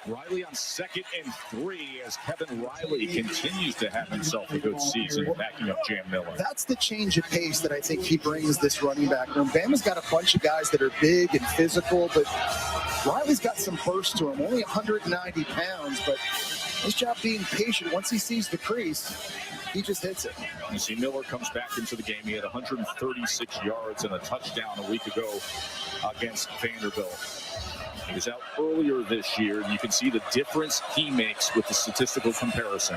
Riley on 2nd and 3 as Kevin Riley continues to have himself a good season backing up Jam Miller. That's the change of pace that I think he brings this running back room. Bama's got a bunch of guys that are big and physical, but Riley's got some burst to him. Only 190 pounds, but his job being patient. Once he sees the crease, he just hits it. You see Miller comes back into the game. He had 136 yards and a touchdown a week ago against Vanderbilt. He was out earlier this year, and you can see the difference he makes with the statistical comparison.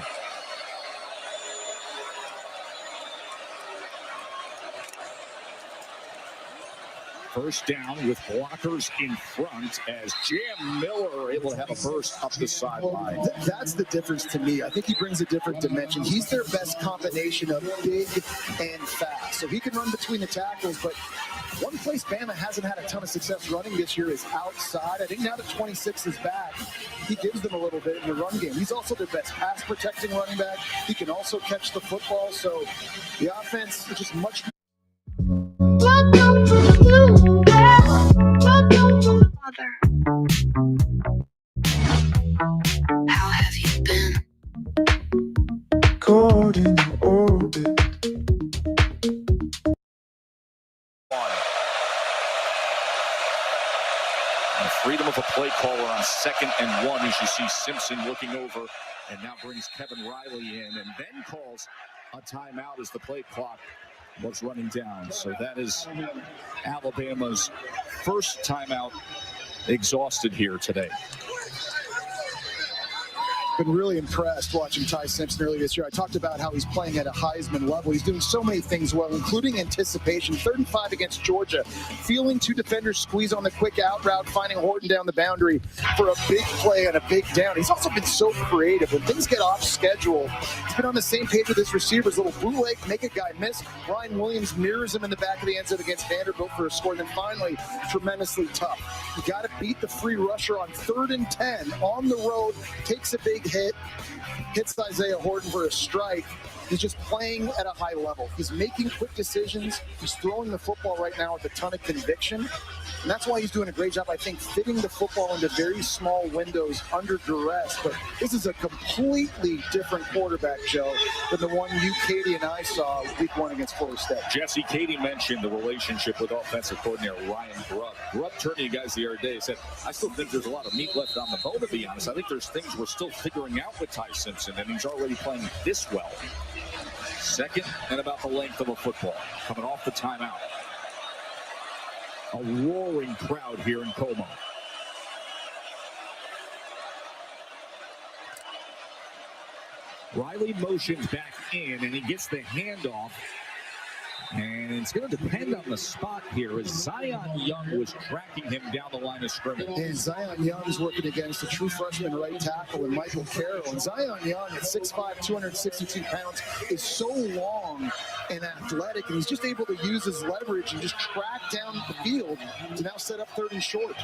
First down with blockers in front as Jam Miller able to have a burst up the sideline. Well, that's the difference to me. I think he brings a different dimension. He's their best combination of big and fast. So he can run between the tackles, but one place Bama hasn't had a ton of success running this year is outside. I think now that 26 is back, he gives them a little bit in the run game. He's also their best pass protecting running back. He can also catch the football. So the offense is just much. Mother, how have you been? Caught in orbit. The freedom of a play caller on 2nd and 1 as you see Simpson looking over and now brings Kevin Riley in and then calls a timeout as the play clock was running down. So that is Alabama's first timeout exhausted here today. Been really impressed watching Ty Simpson earlier this year. I talked about how he's playing at a Heisman level. He's doing so many things well, including anticipation. 3rd and 5 against Georgia. Feeling 2 defenders squeeze on the quick out route, finding Horton down the boundary for a big play and a big down. He's also been so creative. When things get off schedule, he's been on the same page with his receivers. Little bootleg, make a guy miss. Ryan Williams mirrors him in the back of the end zone against Vanderbilt for a score. And then finally, tremendously tough. You got to beat the free rusher on 3rd and 10 on the road. Takes a big hit, hits Isaiah Horton for a strike. He's just playing at a high level. He's making quick decisions. He's throwing the football right now with a ton of conviction. And that's why he's doing a great job, I think, fitting the football into very small windows under duress. But this is a completely different quarterback, Joe, than the one you, Katie, and I saw week 1 against Florida State. Jesse, Katie mentioned the relationship with offensive coordinator Ryan Grubb. Grubb turned to you guys the other day and said, I still think there's a lot of meat left on the bone, to be honest. I think there's things we're still figuring out with Ty Simpson, and he's already playing this well. 2nd and about the length of a football. Coming off the timeout. A roaring crowd here in Como. Riley motions back in, and he gets the handoff. And it's going to depend on the spot here as Zion Young was tracking him down the line of scrimmage. And Zion Young's working against a true freshman right tackle in Michael Carroll. And Zion Young at 6'5", 262 pounds is so long and athletic, and he's just able to use his leverage and just track down the field to now set up 3rd and short.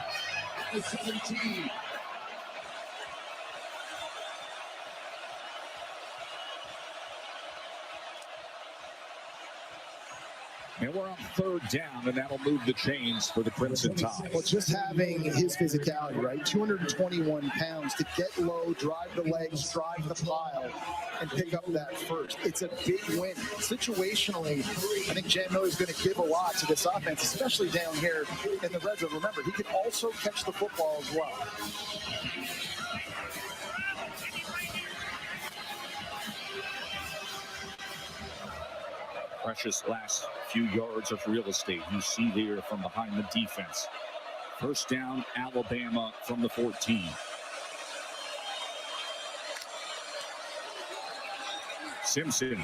And we're on 3rd down, and that'll move the chains for the Crimson Tide. Well, just having his physicality, right? 221 pounds to get low, drive the legs, drive the pile, and pick up that first. It's a big win. Situationally, I think Jam Miller is going to give a lot to this offense, especially down here in the red zone. Remember, he can also catch the football as well. Precious last few yards of real estate you see there from behind the defense. First down, Alabama from the 14. Simpson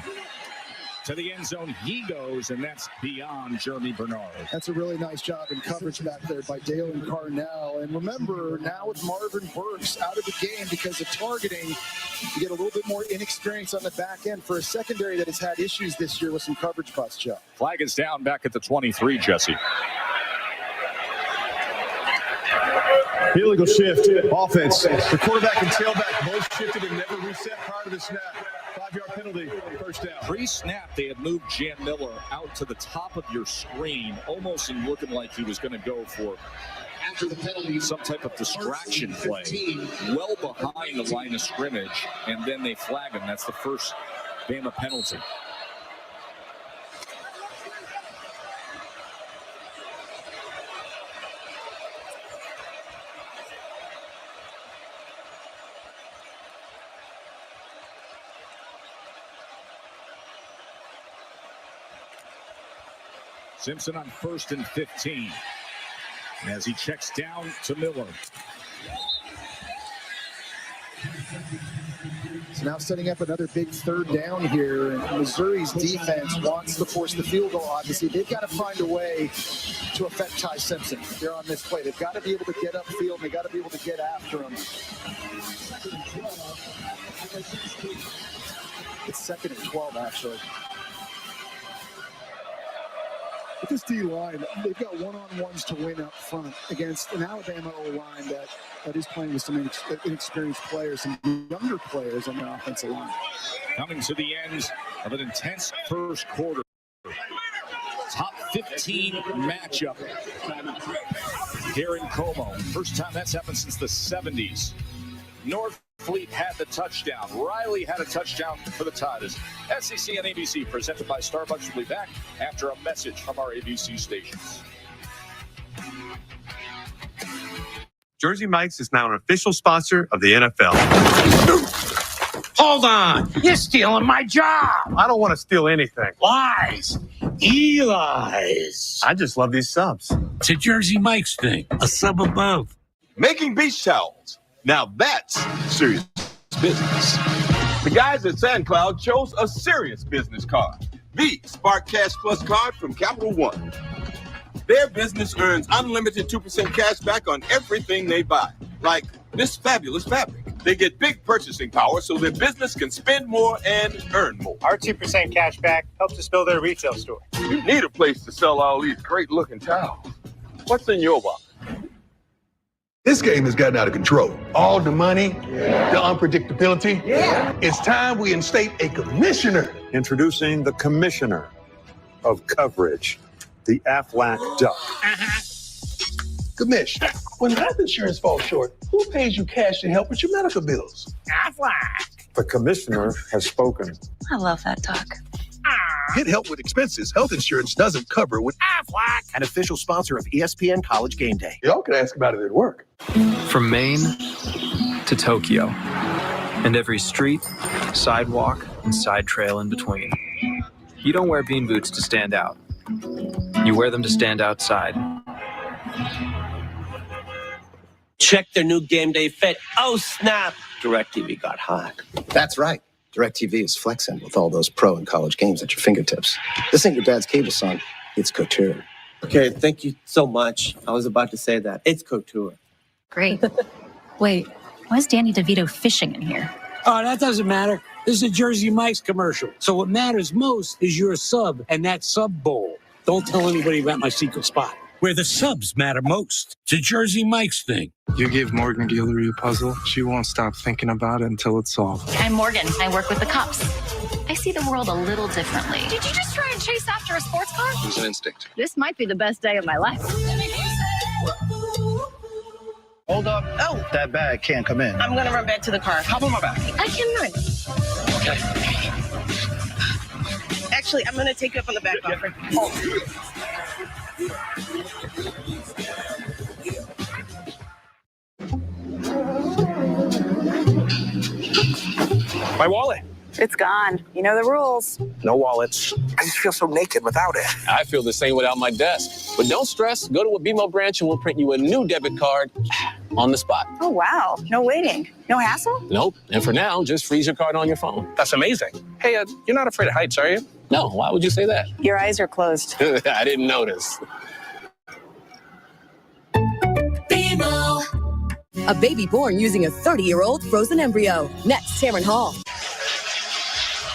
to the end zone he goes, and that's beyond Jeremy Bernard. That's a really nice job in coverage back there by Dalen Carnell. And remember, now with Marvin Burks out of the game because of targeting, you get a little bit more inexperience on the back end for a secondary that has had issues this year with some coverage busts, Joe. Flag is down back at the 23, Jesse. Illegal shift, offense. The quarterback and tailback both shifted and never reset prior to the snap. 5 5-yard penalty, first down. Pre-snap, they had moved Jan Miller out to the top of your screen, almost in looking like he was going to go for some type of distraction play, well behind the line of scrimmage, and then they flag him. That's the first Bama penalty. Simpson on 1st and 15 as he checks down to Miller. So now setting up another big 3rd down here, and Missouri's defense wants to force the field goal. Obviously, they've got to find a way to affect Ty Simpson. They're on this play. They've got to be able to get upfield, and they've got to be able to get after him. It's 2nd and 12, actually. With this D-line, they've got one-on-ones to win up front against an Alabama O-line that is playing with some inexperienced players, some younger players on the offensive line. Coming to the end of an intense first quarter. Top 15 matchup here in Como. First time that's happened since the 70s. Northfleet had the touchdown. Riley had a touchdown for the Tigers. SEC and ABC presented by Starbucks will be back after a message from our ABC stations. Jersey Mike's is now an official sponsor of the NFL. Hold on. You're stealing my job. I don't want to steal anything. Lies. Eli's. I just love these subs. It's a Jersey Mike's thing. A sub above. Making beach towels. Now that's serious business. The guys at SandCloud chose a serious business card. The Spark Cash Plus card from Capital One. Their business earns unlimited 2% cash back on everything they buy. Like this fabulous fabric. They get big purchasing power so their business can spend more and earn more. Our 2% cash back helps us build our retail store. You need a place to sell all these great looking towels. What's in your box? This game has gotten out of control. All the money, the unpredictability. It's time we instate a commissioner. Introducing the commissioner of coverage, the Aflac Duck. Commissioner, when health insurance falls short, who pays you cash to help with your medical bills? Aflac. The commissioner has spoken. I love that duck. Get help with expenses health insurance doesn't cover with Aflac. An official sponsor of ESPN College Game Day. Y'all can ask about it at work. From Maine to Tokyo, and every street, sidewalk, and side trail in between. You don't wear bean boots to stand out. You wear them to stand outside. Check their new game day fit. Oh, snap. DirecTV got hot. That's right. DirecTV is flexing with all those pro and college games at your fingertips. This ain't your dad's cable, son. It's couture. Okay, thank you so much. I was about to say that. It's couture. Great. Wait, why is Danny DeVito fishing in here? Oh, that doesn't matter. This is a Jersey Mike's commercial. So what matters most is your sub and that sub bowl. Don't tell anybody about my secret spot. Where the subs matter most. It's a Jersey Mike's thing. You give Morgan Guillory a puzzle, she won't stop thinking about it until it's solved. I'm Morgan. I work with the cops. I see the world a little differently. Did you just try and chase after a sports car? It was an instinct. This might be the best day of my life. Hold up. Oh, that bag can't come in. I'm going to run back to the car. Hop on my back. I can run. Actually, I'm going to take you up on the back bumper. My wallet. It's gone. You know the rules. No wallets. I just feel so naked without it. I feel the same without my desk. But don't stress. Go to a BMO branch and we'll print you a new debit card on the spot. Oh, wow. No waiting. No hassle? Nope. And for now, just freeze your card on your phone. That's amazing. Hey, you're not afraid of heights, are you? No. Why would you say that? Your eyes are closed. I didn't notice. BMO. A baby born using a 30-year-old frozen embryo. Next, Cameron Hall.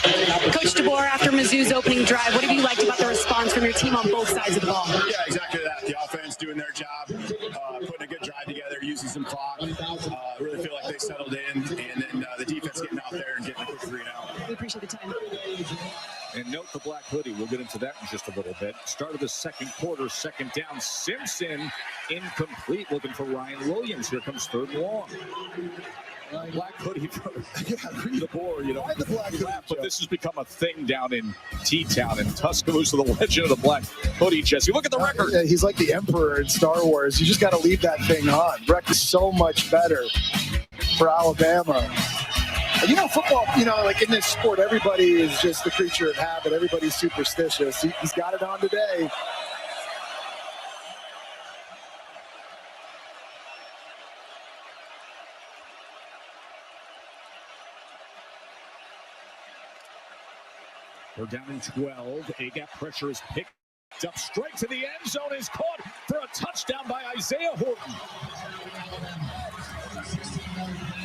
Coach DeBoer, after Mizzou's opening drive, what have you liked about the response from your team on both sides of the ball? Yeah, exactly that. The offense doing their job, putting a good drive together, using some clock. Really feel like they settled in, and then the defense getting out there and getting a quick 3 and out. We appreciate the time. hoodie. We'll get into that in just a little bit. Start of the second quarter, second down. Simpson incomplete, looking for Ryan Williams. Here comes third and long. Black hoodie for the board, you know. The black hoodie, but this has become a thing down in T-Town, and Tuscaloosa, the legend of the black hoodie, Jesse. Look at the record. He's like the Emperor in Star Wars. You just got to leave that thing on. Breck is so much better for Alabama. You know, football, you know, like in this sport, everybody is just a creature of habit. Everybody's superstitious. He's got it on today. We're down in 12. A-gap pressure is picked up straight to the end zone. Is caught for a touchdown by Isaiah Horton.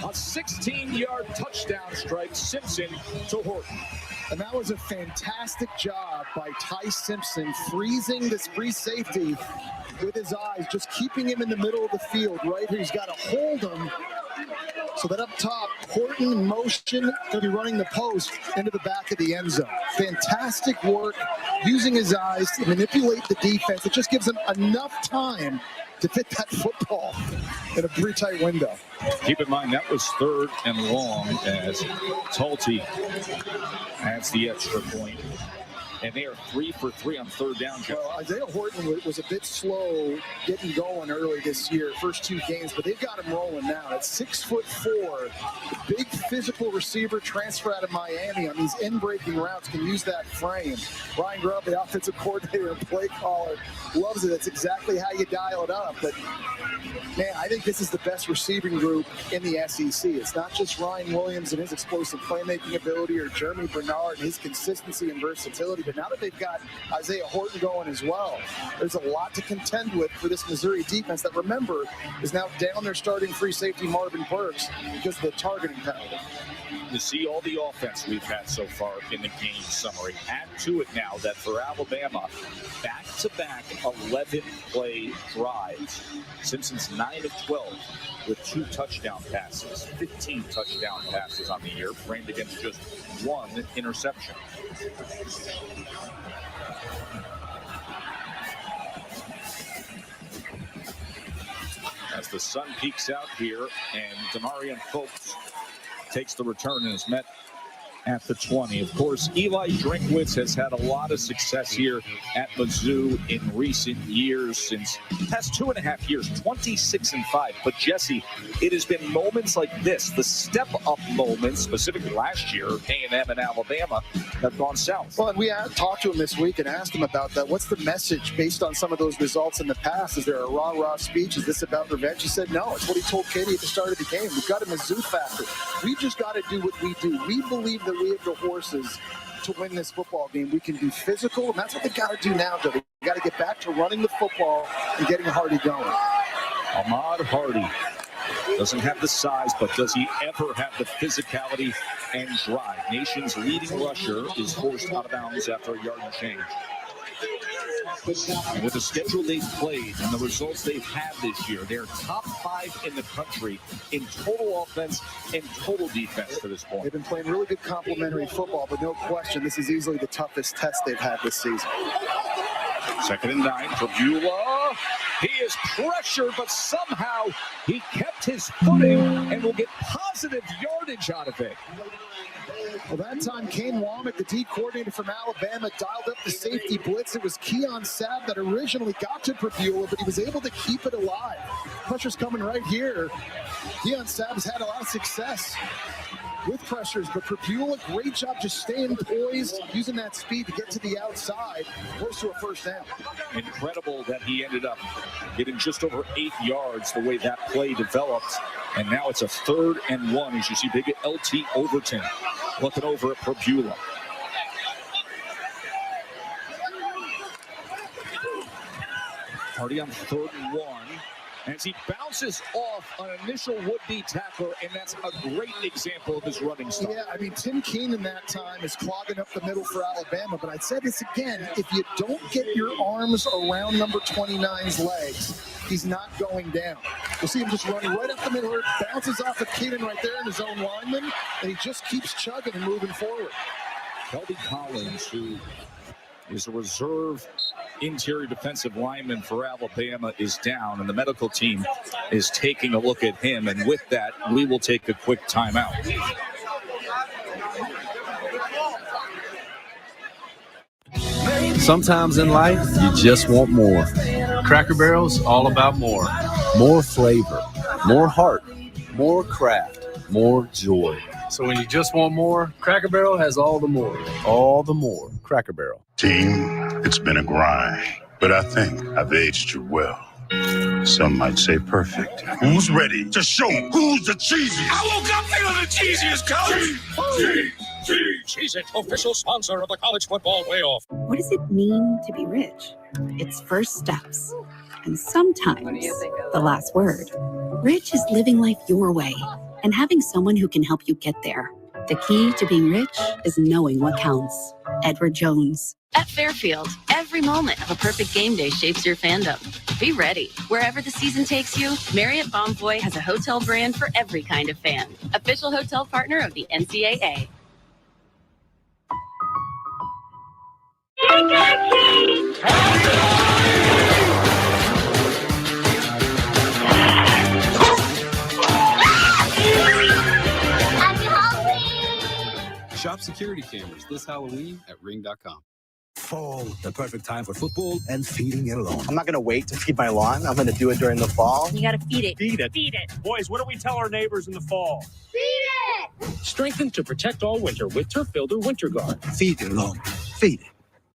A 16-yard touchdown strike, Simpson to Horton. And that was a fantastic job by Ty Simpson, freezing this free safety with his eyes, just keeping him in the middle of the field right here. He's got to hold him so that up top, Horton in motion, going to be running the post into the back of the end zone. Fantastic work, using his eyes to manipulate the defense. It just gives him enough time to fit that football in a pretty tight window. Keep in mind, that was third and long as Talty adds the extra point. And they are 3 for 3 on third down. Well, Isaiah Horton was a bit slow getting going early this year, first 2 games, but they've got him rolling now. At 6'4", the big physical receiver transfer out of Miami on these in-breaking routes can use that frame. Ryan Grubb, the offensive coordinator and play caller, loves it. That's exactly how you dial it up. But, man, I think this is the best receiving group in the SEC. It's not just Ryan Williams and his explosive playmaking ability or Jeremy Bernard and his consistency and versatility, but now that they've got Isaiah Horton going as well, there's a lot to contend with for this Missouri defense that, remember, is now down their starting free safety Marvin Burks because of the targeting penalty. To see all the offense we've had so far in the game summary. Add to it now that for Alabama, back-to-back 11-play drives. Simpson's 9 of 12 with 2 touchdown passes, 15 touchdown passes on the year, framed against just 1 interception. As the sun peeks out here, and Demarion Folks takes the return and is met at the 20. Of course, Eli Drinkwitz has had a lot of success here at Mizzou in recent years, since the past 2.5 years, 26-5. But Jesse, it has been moments like this, the step-up moments, specifically last year, A&M and Alabama, have gone south. Well, and we talked to him this week and asked him about that. What's the message based on some of those results in the past? Is there a rah-rah speech? Is this about revenge? He said, no, it's what he told Katie at the start of the game. We've got a Mizzou factor. We've just got to do what we do. We believe that we have the horses to win this football game. We can be physical, and that's what they've got to do now, Joe. They've got to get back to running the football and getting Hardy going. Ahmad Hardy doesn't have the size, but does he ever have the physicality and drive? Nation's leading rusher is forced out of bounds after a yard and change. And with the schedule they've played and the results they've had this year, they're top 5 in the country in total offense and total defense to this point. They've been playing really good complementary football, but no question, this is easily the toughest test they've had this season. 2nd and 9 for Beulah. He is pressured, but somehow he kept his footing and will get positive yardage out of it. Well, that time, Kane Womack, the D coordinator from Alabama, dialed up the safety blitz. It was Keon Sabb that originally got to Beulah, but he was able to keep it alive. Pressure's coming right here. Keon Sabb's had a lot of success with pressures, but Beulah, great job just staying poised, using that speed to get to the outside, close to a first down. Incredible that he ended up getting just over 8 yards the way that play developed. And now it's a 3rd and 1 as you see big LT Overton looking over at Beulah. Hardy on 3rd and 1 as he bounces off an initial would-be tackler, and that's a great example of his running style. Yeah, I mean, Tim Keenan that time is clogging up the middle for Alabama, but I'd say this again, if you don't get your arms around number 29's legs, he's not going down. You'll see him just running right up the middle, bounces off of Keenan right there in his own lineman, and he just keeps chugging and moving forward. Kelby Collins, who is a reserve interior defensive lineman for Alabama is down, and the medical team is taking a look at him. And with that, we will take a quick timeout. Sometimes in life, you just want more. Cracker Barrel's all about more. More flavor, more heart, more craft, more joy. So when you just want more, Cracker Barrel has all the more. All the more. Cracker Barrel. Team, it's been a grind, but I think I've aged you well. Some might say perfect. Who's ready to show who's the cheesiest? I woke up feeling the cheesiest, coach. Cheez-It, official sponsor of the college football playoff. What does it mean to be rich? It's first steps, and sometimes the last word. Rich is living life your way and having someone who can help you get there. The key to being rich is knowing what counts. Edward Jones. At Fairfield, every moment of a perfect game day shapes your fandom. Be ready. Wherever the season takes you, Marriott Bonvoy has a hotel brand for every kind of fan. Official hotel partner of the NCAA. Shop security cameras this Halloween at Ring.com. Fall, the perfect time for football and feeding it alone. I'm not going to wait to feed my lawn. I'm going to do it during the fall. You got to feed it. Feed it. Feed it. Boys, what do we tell our neighbors in the fall? Feed it! Strengthen to protect all winter with Turf Builder Winter Guard. Feed it alone. Feed it.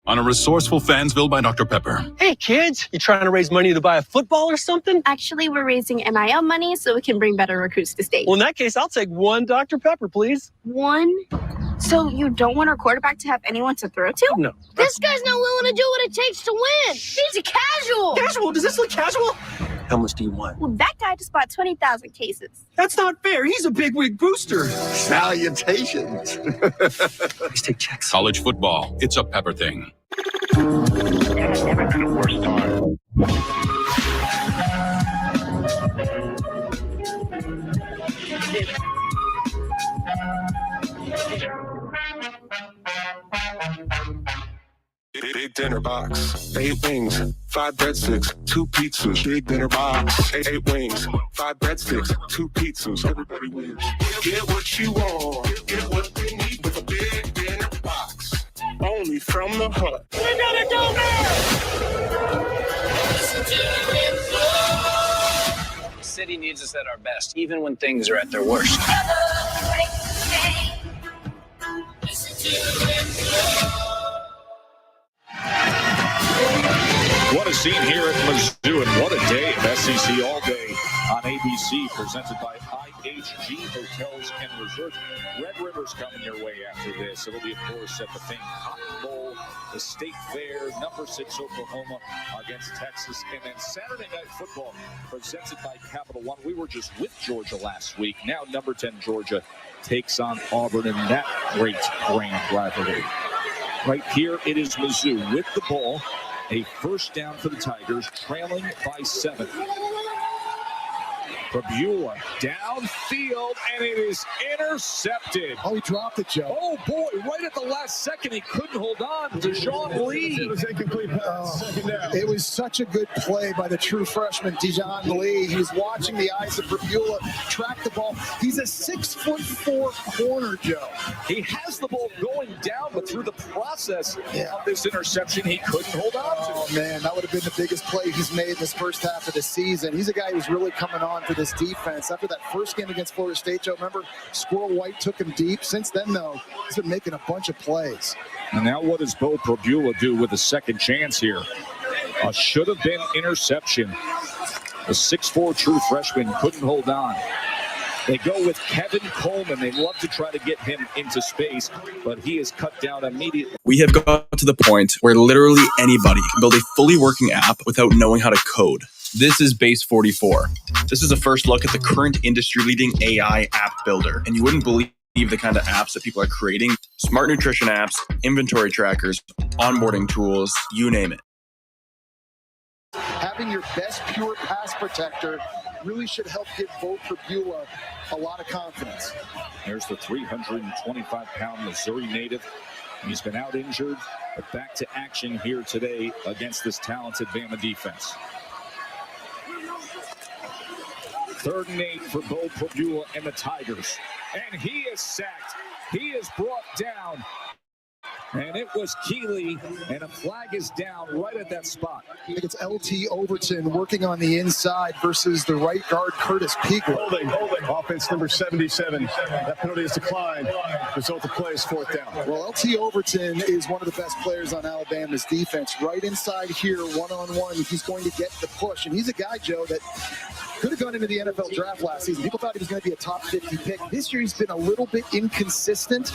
On a resourceful Fansville by Dr. Pepper. Hey, kids, you trying to raise money to buy a football or something? Actually, we're raising NIL money so we can bring better recruits to state. Well, in that case, I'll take one Dr. Pepper, please. One? So you don't want our quarterback to have anyone to throw to? No. This guy's not willing to do what it takes to win. He's a casual. Casual? Does this look casual? How much do you want? Well, that guy just bought 20,000 cases. That's not fair. He's a bigwig booster. Salutations. Please take checks. College football. It's a Pepper thing. It has never been a worse time. Big dinner box, 8 wings, 5 breadsticks, 2 pizzas. Big dinner box, 8 wings, 5 breadsticks, 2 pizzas. Everybody wins. Get what you want, get what they need with a big dinner box. Only from the Hut. We're gonna go there! The city needs us at our best, even when things are at their worst. What a scene here at Mizzou, and what a day of SEC All Day on ABC, presented by IHG Hotels and Resorts. Red River's coming your way after this. It'll be, of course, at the famed Cotton Bowl, the State Fair, number 6 Oklahoma against Texas, and then Saturday Night Football, presented by Capital One. We were just with Georgia last week. Now number 10 Georgia takes on Auburn in that great grand rivalry. Right here, it is Mizzou with the ball. A first down for the Tigers, trailing by 7. Prabula downfield, and it is intercepted. Oh, he dropped it, Joe. Oh, boy, right at the last second, he couldn't hold on to Sean Lee. It was incomplete pass. It was such a good play by the true freshman, Dijon Lee. He was watching the eyes of Prabula track the ball. He's a 6'4" corner, Joe. He has the ball going down, but through the process of this interception, he couldn't hold on to it. Oh, man, that would have been the biggest play he's made in this first half of the season. He's a guy who's really coming on for this defense. After that first game against Florida State, Joe, remember Squirrel White took him deep. Since then, though, he's been making a bunch of plays. And now what does Bo Prabula do with a second chance here? A should-have-been interception. The 6'4" true freshman couldn't hold on. They go with Kevin Coleman. They love to try to get him into space, but he is cut down immediately. We have got to the point where literally anybody can build a fully working app without knowing how to code. This is Base 44. This is a first look at the current industry-leading AI app builder, and you wouldn't believe the kind of apps that people are creating. Smart nutrition apps, inventory trackers, onboarding tools, you name it. Having your best pure pass protector really should help give Bo Prabula a lot of confidence. There's the 325-pound Missouri native He's been out injured, but back to action here today against this talented Bama defense. 3rd and 8 for Bo Prabula and the Tigers. And he is sacked. He is brought down. And it was Keeley, and a flag is down right at that spot. I think it's LT Overton working on the inside versus the right guard, Curtis Peagle. Holding. Offense number 77. That penalty is declined. Result of play is 4th down. Well, LT Overton is one of the best players on Alabama's defense. Right inside here, one-on-one, he's going to get the push. And he's a guy, Joe, that could have gone into the NFL draft last season. People thought he was going to be a top 50 pick. This year he's been a little bit inconsistent.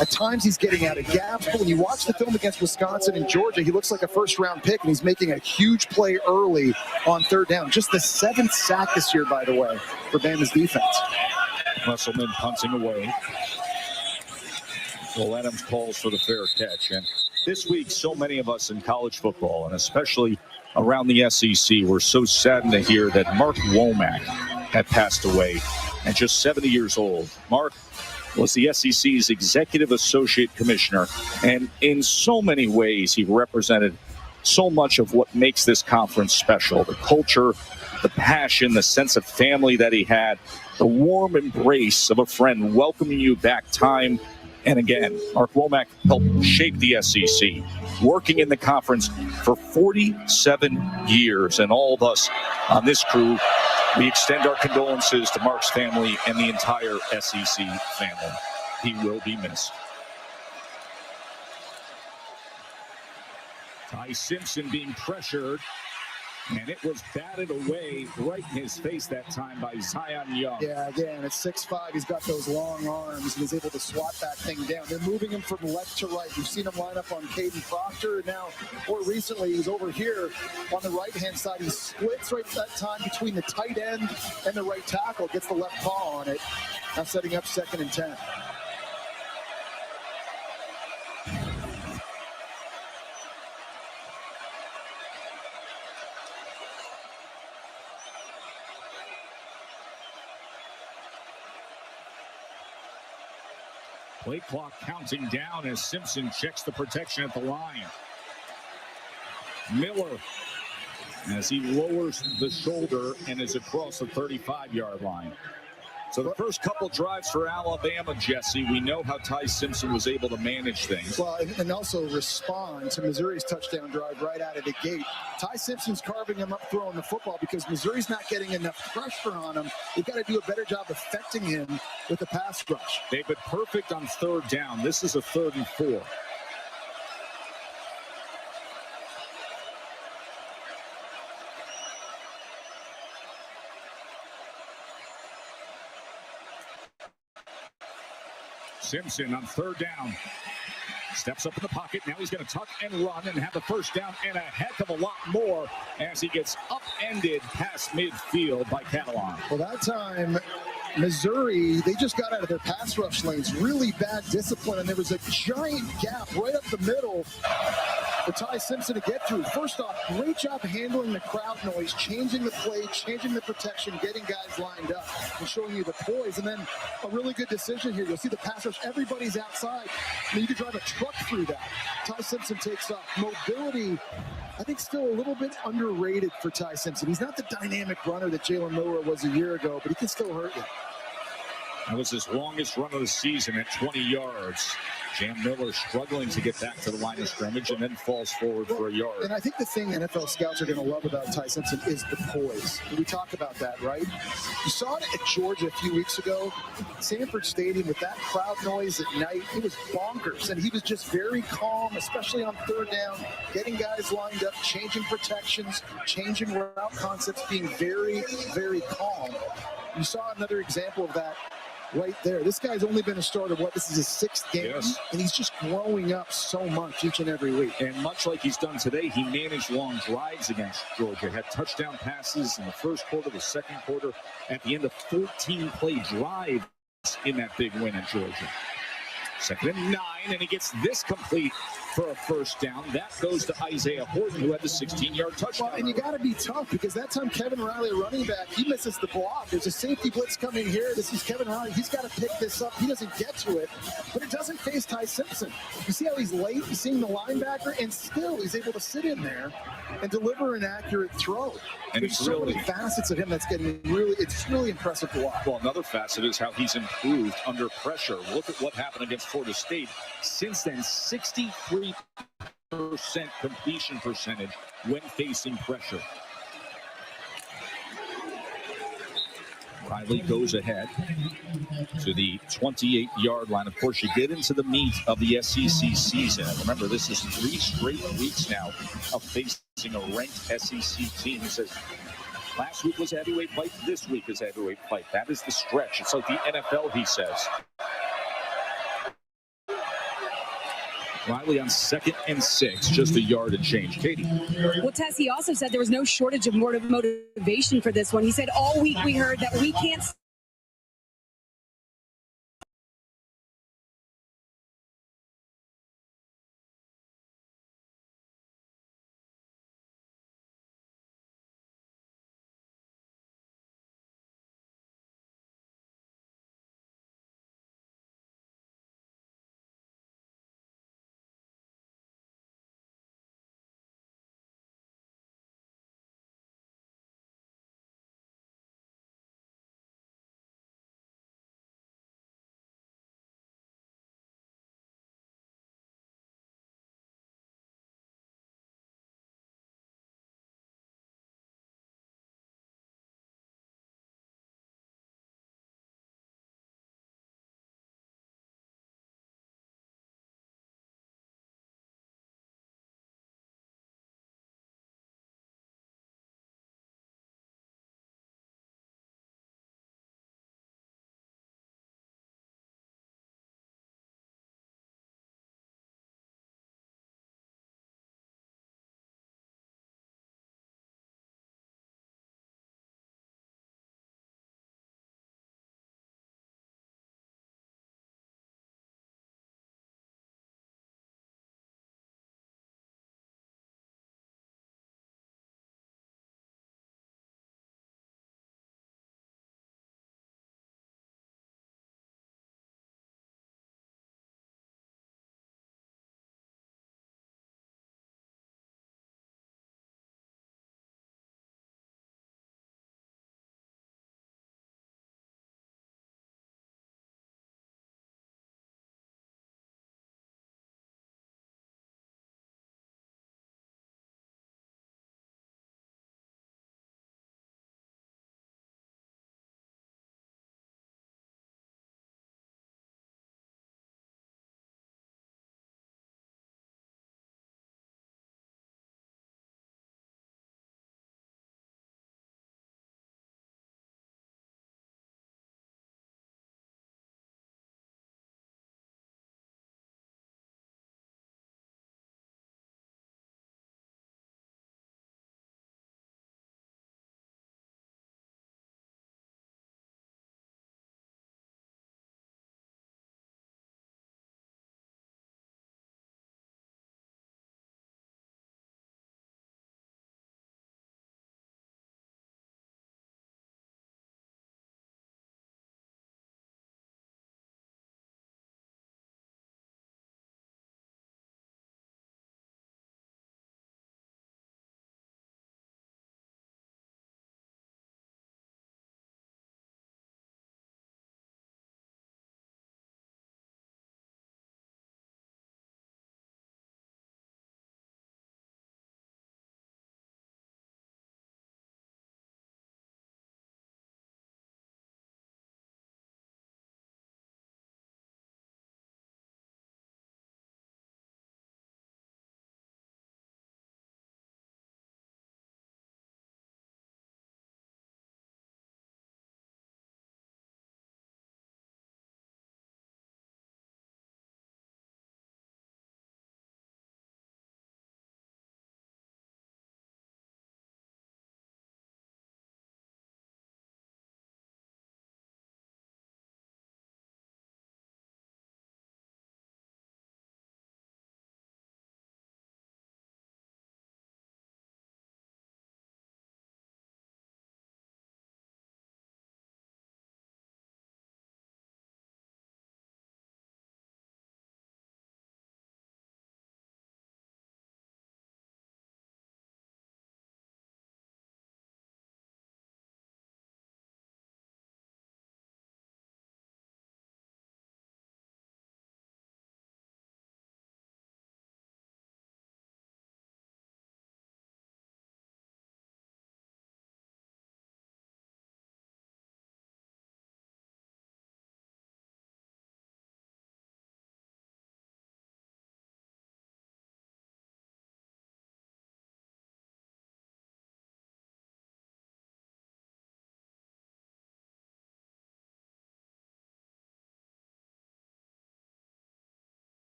At times he's getting out of gaps, but when you watch the film against Wisconsin and Georgia, he looks like a first-round pick, and he's making a huge play early on 3rd down. Just the 7th sack this year, by the way, for Bama's defense. Musselman punting away. Well, Adams calls for the fair catch. And this week, so many of us in college football, and especially around the SEC, were so saddened to hear that Mark Womack had passed away at just 70 years old. Mark was the SEC's executive associate commissioner, and in so many ways he represented so much of what makes this conference special. The culture, the passion, the sense of family that he had, the warm embrace of a friend welcoming you back time and again. Mark Womack helped shape the SEC, working in the conference for 47 years, and all of us on this crew, we extend our condolences to Mark's family and the entire SEC family. He will be missed. Ty Simpson being pressured, and it was batted away right in his face that time by Zion Young. Yeah, again, at 6'5", he's got those long arms, and he's able to swat that thing down. They're moving him from left to right. You've seen him line up on Caden Proctor, and now, more recently, he's over here on the right-hand side. He splits right at that time between the tight end and the right tackle, gets the left paw on it. Now setting up 2nd and 10. Play clock counting down as Simpson checks the protection at the line. Miller, as he lowers the shoulder and is across the 35-yard line. So the first couple drives for Alabama, Jesse, we know how Ty Simpson was able to manage things. Well, and also respond to Missouri's touchdown drive right out of the gate. Ty Simpson's carving him up throwing the football because Missouri's not getting enough pressure on him. They've got to do a better job affecting him with the pass rush. They've been perfect on 3rd down. This is a 3rd and 4. Simpson on 3rd down. Steps up in the pocket. Now he's going to tuck and run and have the 1st down and a heck of a lot more as he gets upended past midfield by Catalan. Well, that time, Missouri, they just got out of their pass rush lanes. Really bad discipline, and there was a giant gap right up the middle for Ty Simpson to get through. First off, great job handling the crowd noise, changing the play, changing the protection, getting guys lined up, and showing you the poise. And then a really good decision here. You'll see the pass rush. Everybody's outside. I mean, you could drive a truck through that. Ty Simpson takes off. Mobility, I think, still a little bit underrated for Ty Simpson. He's not the dynamic runner that Jalen Milroe was a year ago, but he can still hurt you. That was his longest run of the season at 20 yards. Jam Miller struggling to get back to the line of scrimmage and then falls forward for a yard. And I think the thing NFL scouts are going to love about Ty Simpson is the poise. We talk about that, right? You saw it at Georgia a few weeks ago. Sanford Stadium with that crowd noise at night. It was bonkers. And he was just very calm, especially on 3rd down, getting guys lined up, changing protections, changing route concepts, being very, very calm. You saw another example of that right there. This guy's only been a starter, this is his 6th game, yes. And he's just growing up so much each and every week. And much like he's done today, he managed long drives against Georgia, had touchdown passes in the 1st quarter, the 2nd quarter, at the end of 14-play drives in that big win at Georgia. 2nd and 9, and he gets this complete for a first down. That goes to Isaiah Horton, who had the 16-yard touchdown. Well, and you got to be tough because that time Kevin Riley, running back, he misses the block. There's a safety blitz coming here. This is Kevin Riley. He's got to pick this up. He doesn't get to it, but it doesn't face Ty Simpson. You see how he's late, he's seeing the linebacker, and still he's able to sit in there and deliver an accurate throw. And there's so many facets of him that's getting it's really impressive to watch. Well, another facet is how he's improved under pressure. Look at what happened against Florida State. Since then, 63% completion percentage when facing pressure. Riley goes ahead to the 28-yard line. Of course, you get into the meat of the SEC season. And remember, this is 3 straight weeks now of facing a ranked SEC team. He says, last week was a heavyweight fight. This week is a heavyweight fight. That is the stretch. It's like the NFL, he says. Riley on 2nd and 6, just a yard and change. Katie. Well, Tess, he also said there was no shortage of motivation for this one. He said all week we heard that we can't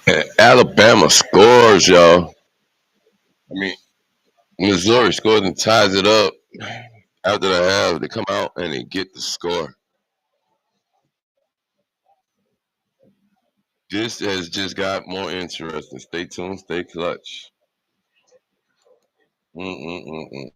And Alabama scores, y'all. I mean, Missouri scores and ties it up. After the half, they come out and they get the score. This has just got more interesting. Stay tuned, stay clutch. Mm-mm-mm-mm.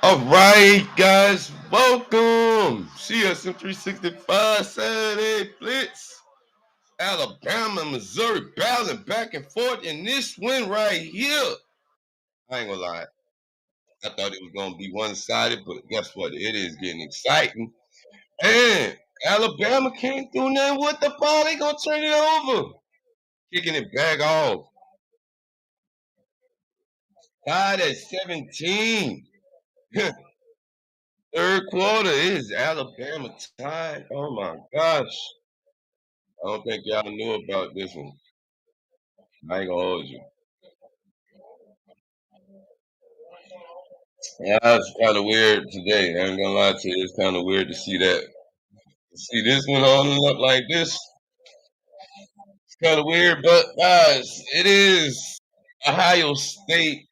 All right, guys, welcome. CSM365 Saturday Blitz. Alabama, Missouri battling back and forth in this win right here. I ain't gonna lie. I thought it was gonna be one-sided, but guess what? It is getting exciting. And Alabama came through now with the ball. They gonna turn it over. Kicking it back off. Tied at 17. Third quarter is Alabama tied. Oh my gosh. I don't think y'all knew about this one. I ain't gonna hold you. Yeah, it's kind of weird today. I ain't gonna lie to you. It's kind of weird to see that. To see this one on up like this. It's kind of weird, but guys, it is Ohio State.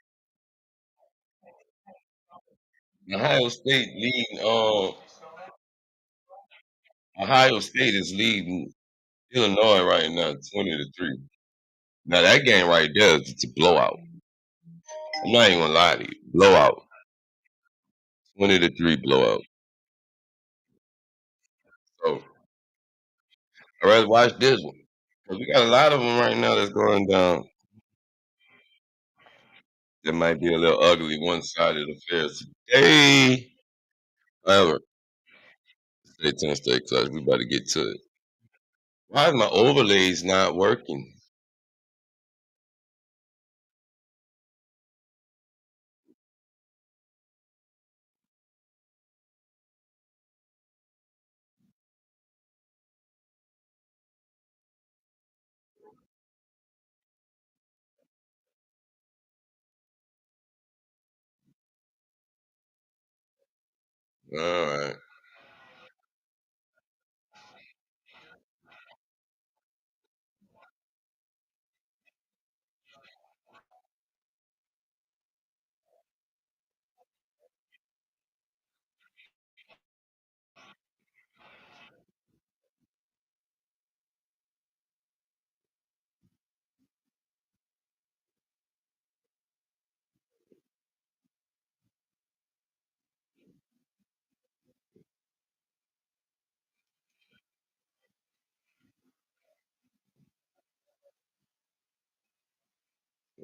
Ohio State leading. Ohio State is leading Illinois right now, 20-3. Now that game right there is a blowout. I'm not even gonna lie to you. Blowout. 20-3 blowout. So I'd rather watch this one. Because we got a lot of them right now that's going down. That might be a little ugly one-sided affair today. However, stay tuned, stay close. We about to get to it. Why is my overlays not working? All right.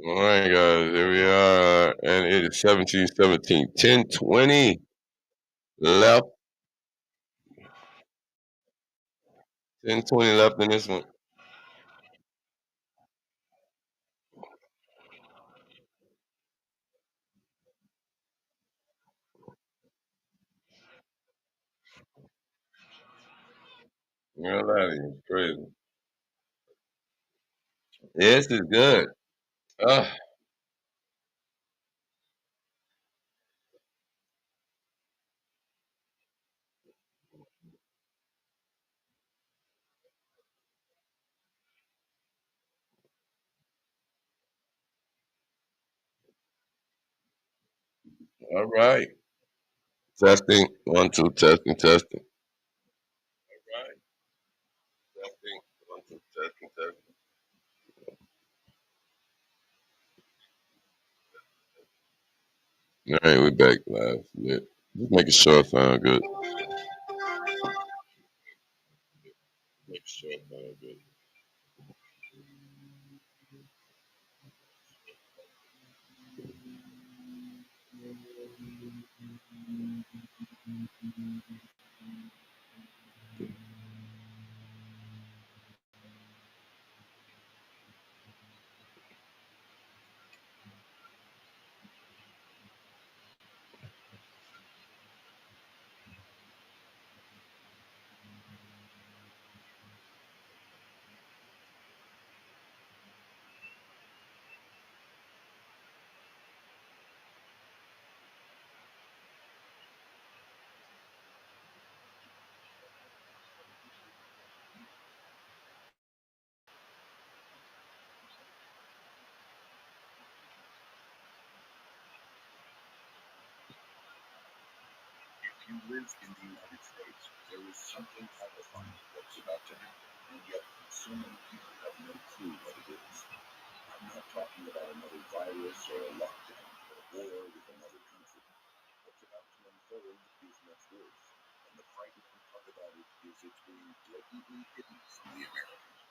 All right, guys. Here we are. And it is 17-17. 10-20 left. 10-20 left in this one. You know that is crazy. This is good. All right. Testing. 1, 2, testing, testing. All right. Testing. 1, 2, testing, testing. All right, we're back live. Yeah. Just making sure I sound good. Making sure I sound good. You live in the United States. There is something horrifying that's about to happen, and yet so many people have no clue what it is. I'm not talking about another virus or a lockdown or a war with another country. What's about because it's being blatantly hidden from the Americans.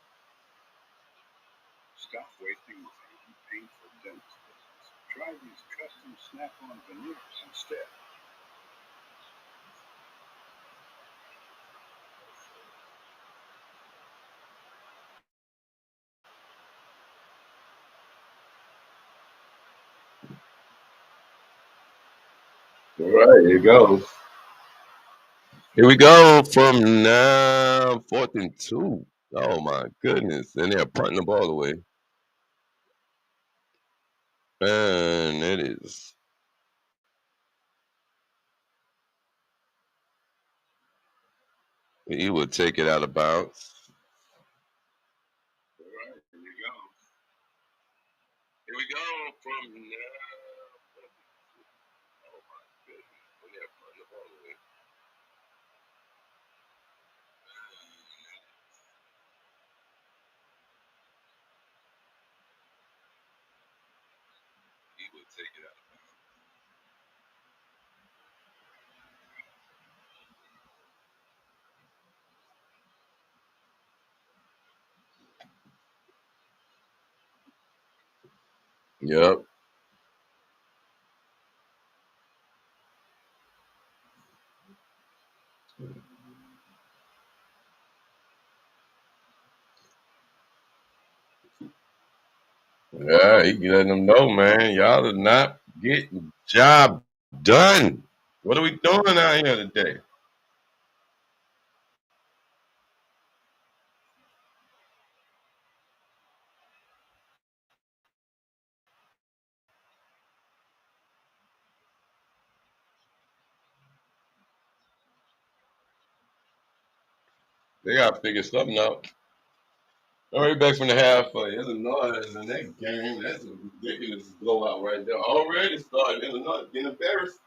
Stop wasting the time on painful dentist visits. Try these custom snap-on veneers instead. All right, here goes. Here we go from now, 4th and 2. Oh my goodness. And they're punting the ball away. And it is. He would take it out of bounds. All right, here we go. Here we go from now. Oh my goodness. And they're punting the ball away. He would take it out of bounds. Yep. Yeah, he letting them know, man. Y'all are not getting job done. What are we doing out here today? They got to figure something out. All right, back from the half. Illinois in that game. That's a ridiculous blowout right there. Already started. Illinois getting embarrassed.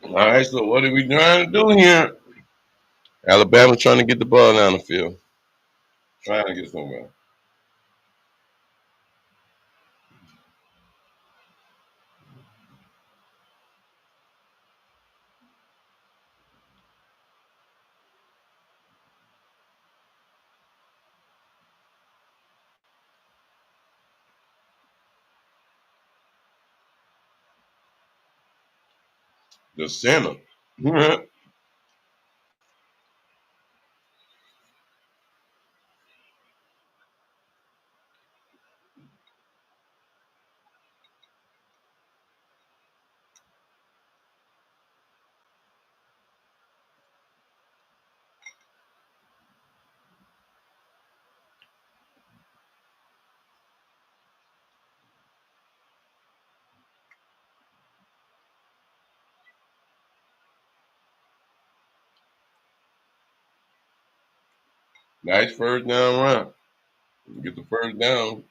All right, so what are we trying to do here? Alabama trying to get the ball down the field. Trying to get somewhere. The center. Nice first down run. Get the first down.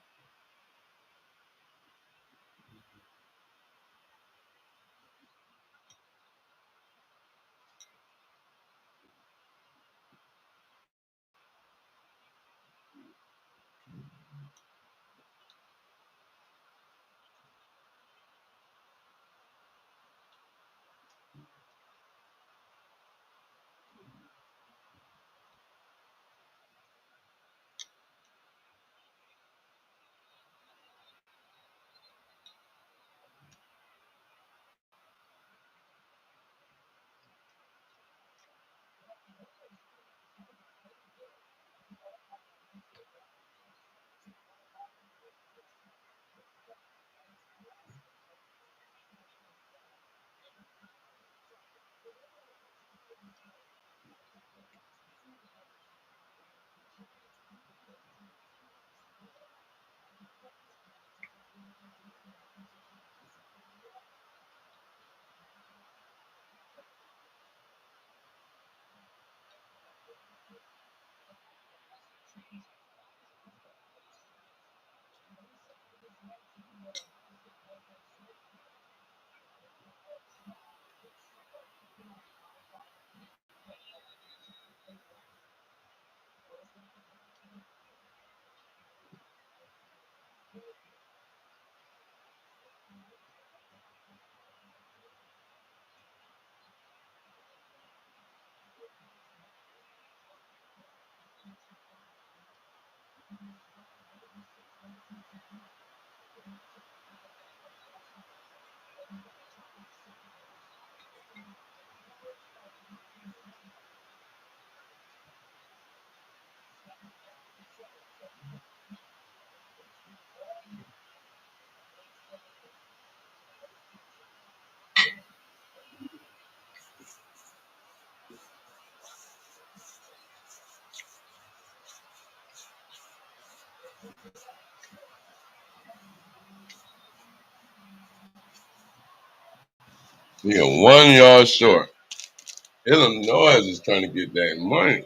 You know, 1 yard short. Illinois is trying to get that money.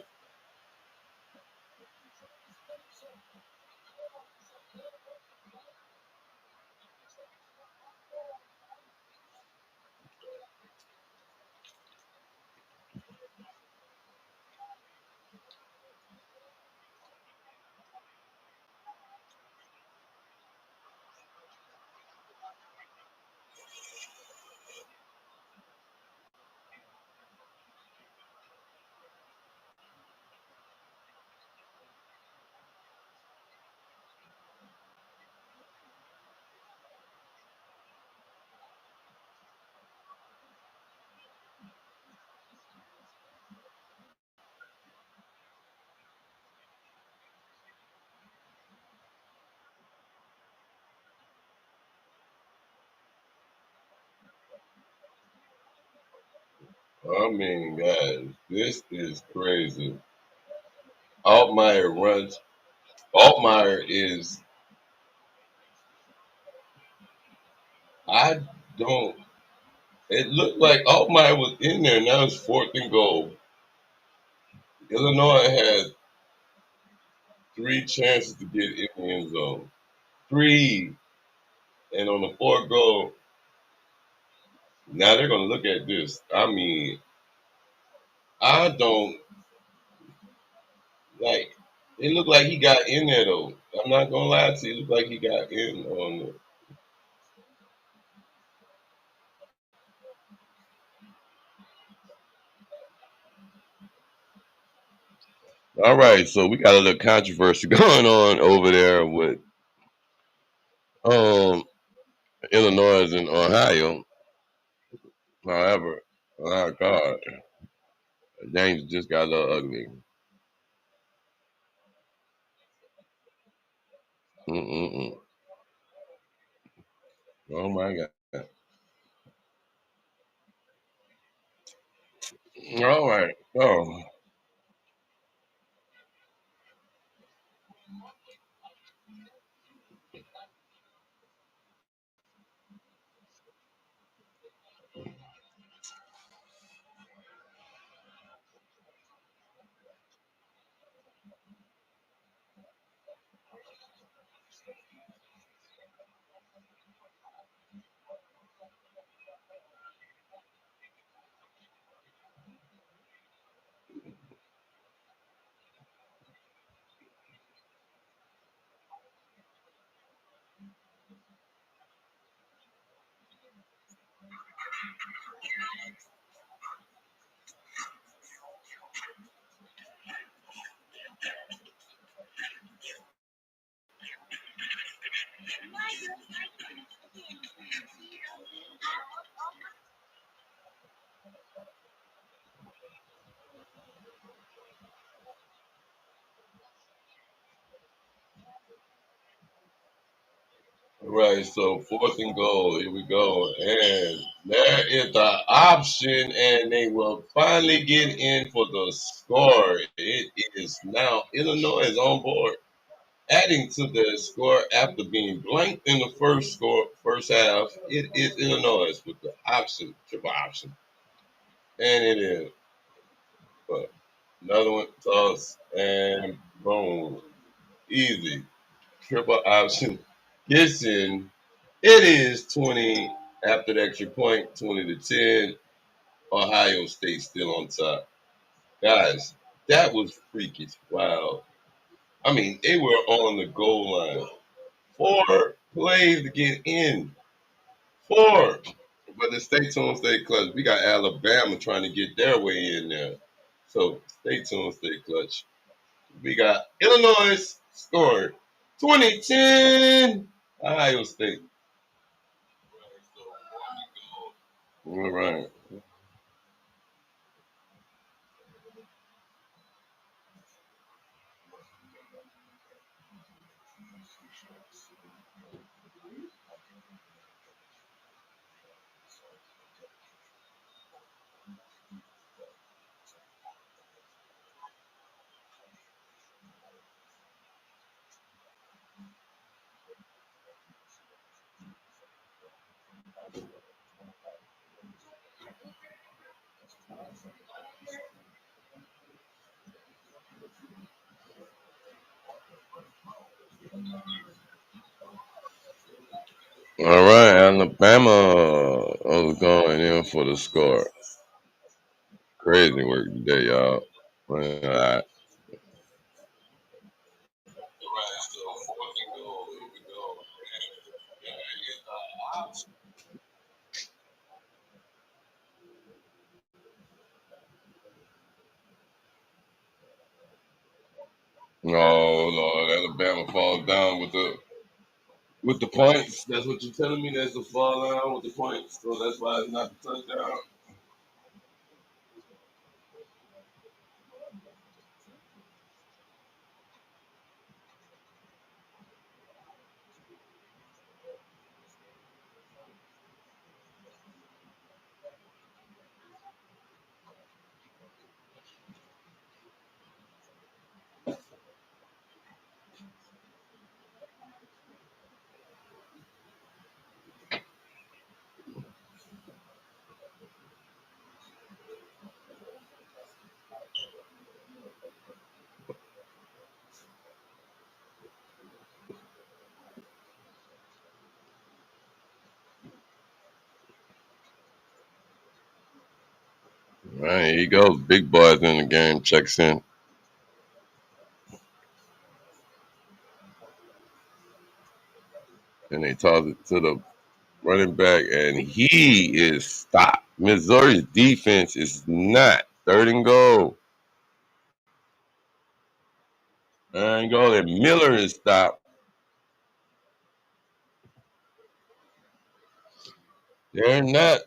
I mean, guys, this is crazy. Altmaier runs. Altmaier is. I don't. It looked like Altmaier was in there. Now it's 4th and goal. Illinois had 3 chances to get in the end zone. 3. And on the 4th goal, now they're going to look at this. I mean, I don't like. It looked like he got in there though. I'm not gonna lie to you. It looked like he got in on it. All right, so we got a little controversy going on over there with Illinois and Ohio. However, oh God, things just got a little ugly. Mm-mm-mm. Oh my God. All right. Oh, Right, so 4th and goal. Here we go. And there is the option, and they will finally get in for the score. It is now Illinois is on board, adding to the score after being blanked in the first half. It is Illinois with the option, triple option. And it is. But another one, toss, and boom. Easy. Triple option. Gets in. It is 20 after the extra point, 20-10. Ohio State still on top. Guys, that was freakish. Wow. I mean, they were on the goal line. 4 plays to get in. 4. But the stay tuned, stay clutch. We got Alabama trying to get their way in there. So stay tuned, stay clutch. We got Illinois scored 2010. Ohio State. All right. All right, Alabama is going in for the score. Crazy work today, y'all. All right. Oh Lord, Alabama falls down with the points. That's what you're telling me. That's the fall down with the points. So that's why it's not the touchdown. All right, here you go. Big boys in the game. Checks in. And they toss it to the running back, and he is stopped. Missouri's defense is not. 3rd and goal. 3rd and goal, and Miller is stopped. They're not.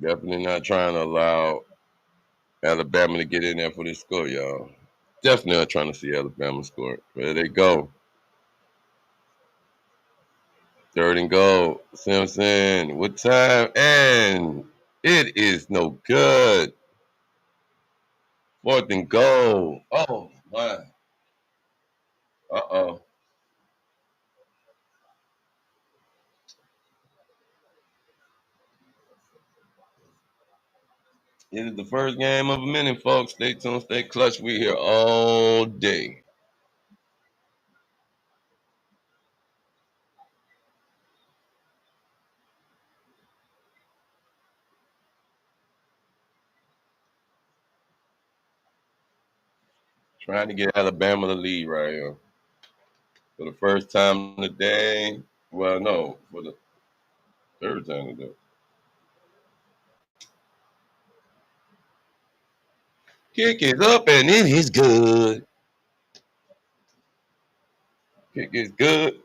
Definitely not trying to allow Alabama to get in there for this score, y'all. Definitely not trying to see Alabama score. There they go. 3rd and goal. Simpson with time, and it is no good. 4th and goal. Oh, my. Uh-oh. It is the first game of a minute, folks. Stay tuned, stay clutch. We here all day. Trying to get Alabama to lead right here. For the first time today. Well, no, for the 3rd time today. Kick is up and it is good. Kick is good.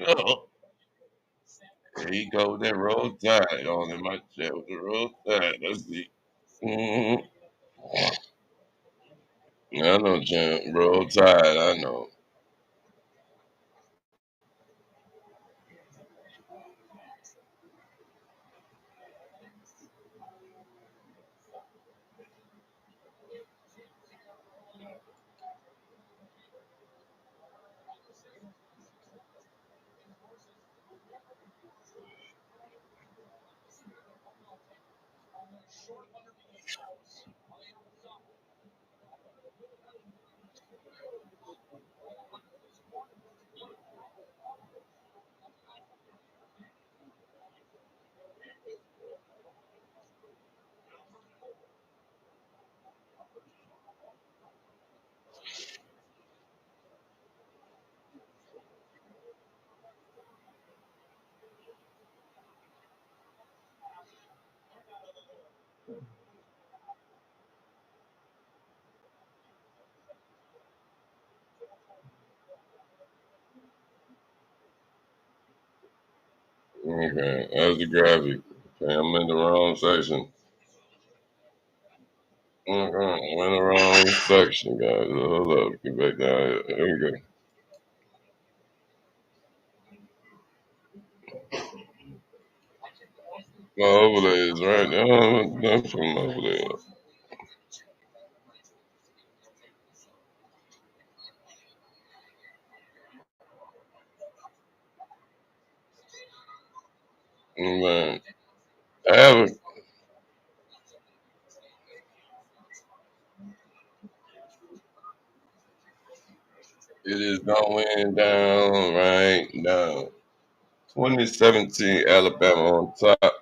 Oh, there you go with that roll tide on in my chat with the roll tide. Let's see. Mm-hmm. I know, champ. Roll tide. I know. Okay, that's the graphic. Okay, I'm in the wrong section. Okay, I'm in the wrong section, guys. Hold up. Get back down here. There we go. My overlay is right there. That's from over there. Man, I have it. It is going down right now. 2017 Alabama on top.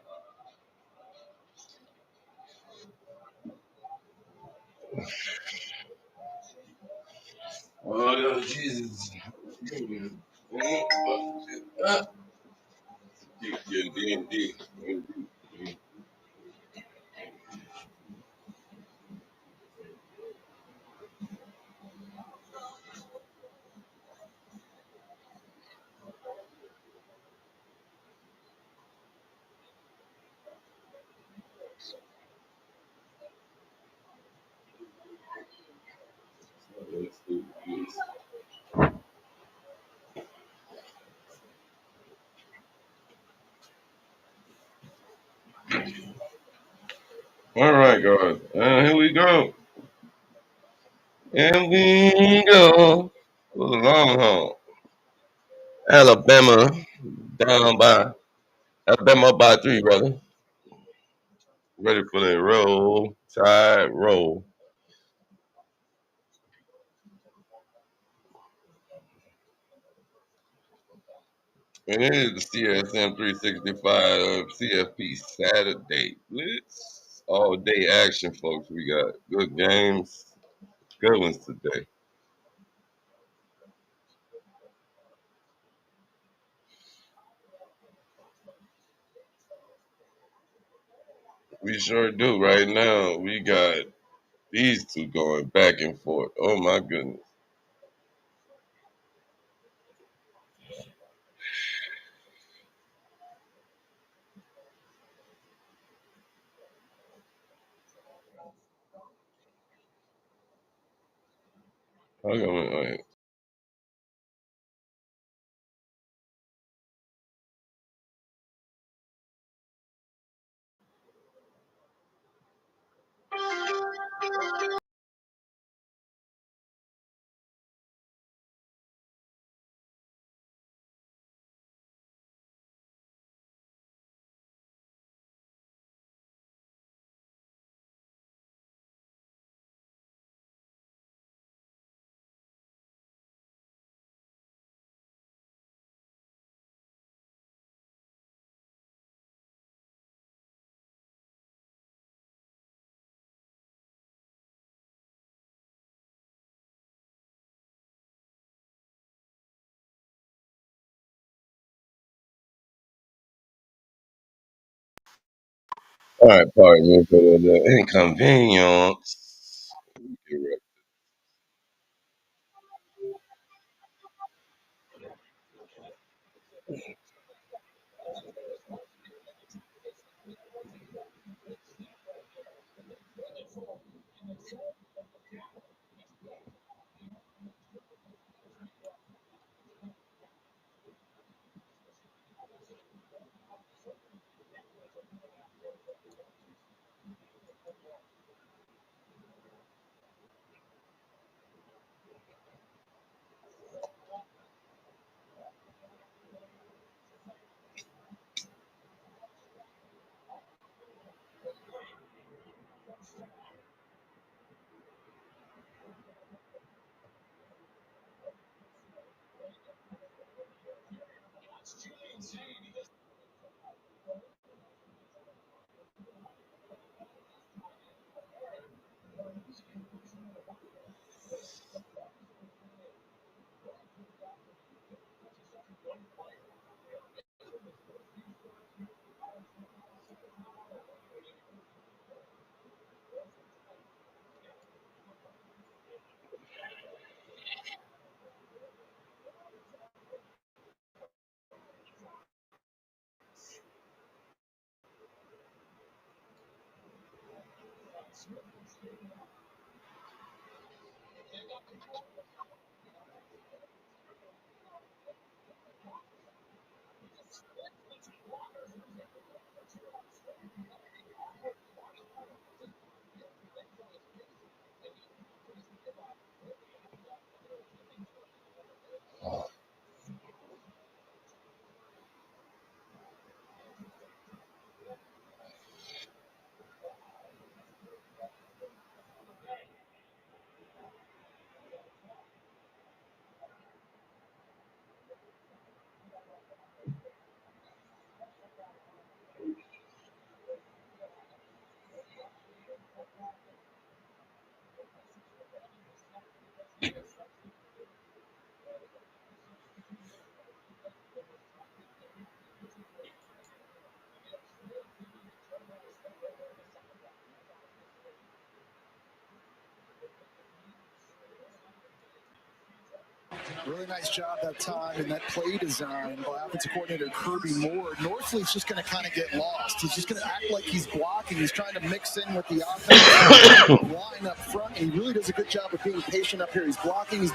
Oh, Jesus. D&D. All right, guys. And here we go. And we go for the long haul. Alabama down by Alabama by 3, brother. Ready for the roll, tide roll. And it is the CSM365 CFP Saturday Blitz. All day action, folks. We got good games, good ones today. We sure do. Right now, we got these two going back and forth. Oh my goodness. Okay, All right, pardon me for the inconvenience. Really nice job that time and that play design by offensive coordinator Kirby Moore. Northleaf's just going to kind of get lost. He's just going to act like he's blocking. He's trying to mix in with the offensive line up front, and he really does a good job of being patient up here. He's blocking, and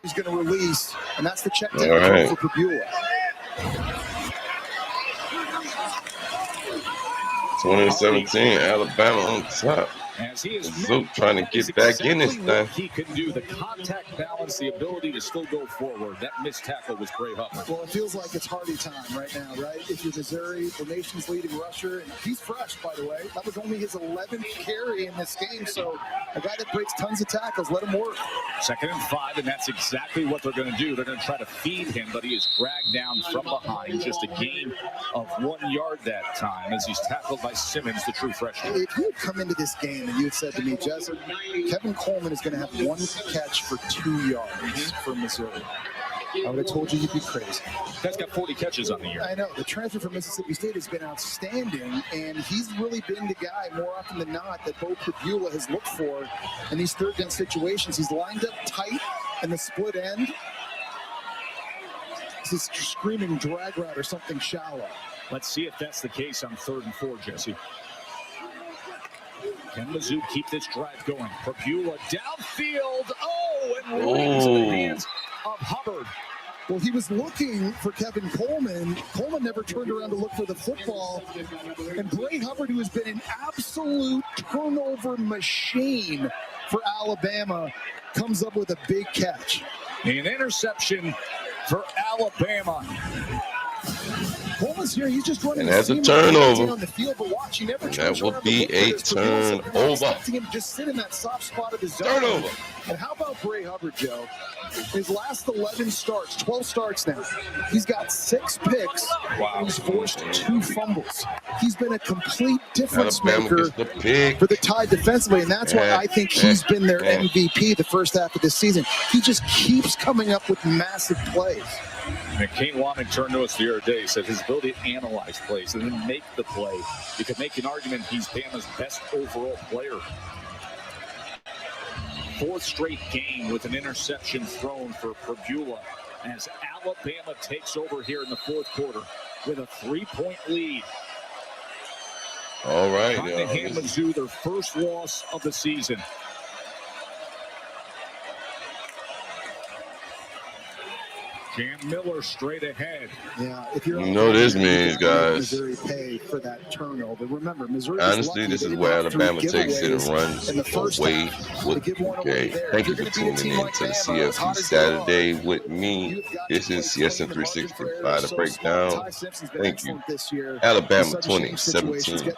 he's going to release, and that's the check down for Pabula. 2017, Alabama on top. As he is Mizzou trying to get back in this thing. He can do the contact balance, the ability to still go forward. That missed tackle was Bray Hubbard. Well, it feels like it's Hardy time right now, right? If you're Missouri, the nation's leading rusher, and he's fresh, by the way. That was only his 11th carry in this game, so a guy that breaks tons of tackles, let him work. 2nd and 5, and that's exactly what they're going to do. They're going to try to feed him, but he is dragged down from behind. Just a gain of 1 yard that time as he's tackled by Simmons, the true freshman. If you had come into this game and you had said to me, Jesse, Kevin Coleman is going to have 1 catch for 2 yards for Missouri, I would have told you you'd be crazy. Guy's got 40 catches on the year. I know. The transfer from Mississippi State has been outstanding, and he's really been the guy more often than not that Bo Pabula has looked for in these third down situations. He's lined up tight in the split end. This is screaming drag route or something shallow. Let's see if that's the case on 3rd and 4, Jesse. Can Mizzou keep this drive going? Pabula downfield. Oh, and lands in the hands of Hubbard. Well, he was looking for Kevin Coleman. Coleman never turned around to look for the football. And Bray Hubbard, who has been an absolute turnover machine for Alabama, comes up with a big catch. An interception for Alabama. Coleman's here. He's just running. And that's a turnover. On the field, but watch, he never that will be a turnover. Expecting him to just sit in that soft spot of his zone. Turnover. And how about Bray Hubbard, Joe? His last 11 starts, 12 starts now. He's got 6 picks. Wow. And he's forced 2 fumbles. He's been a complete difference maker for the Tide defensively, and that's why I think he's been their MVP the first half of this season. He just keeps coming up with massive plays. And Kane Wommack turned to us the other day. He said his ability to analyze plays and then make the play. You could make an argument he's Bama's best overall player. Fourth straight game with an interception thrown for Perdula as Alabama takes over here in the fourth quarter with a 3-point lead. All right. Trying to hand Mizzou their first loss of the season. Cam Miller straight ahead. Yeah, if you're this means, guys. Missouri pay for that turnover. Remember, Missouri. Honestly, this is where Alabama takes it and runs away with the game. Thank you for tuning in to the CFB Saturday with me. This is CSM365 to break down. Thank you. Alabama 2017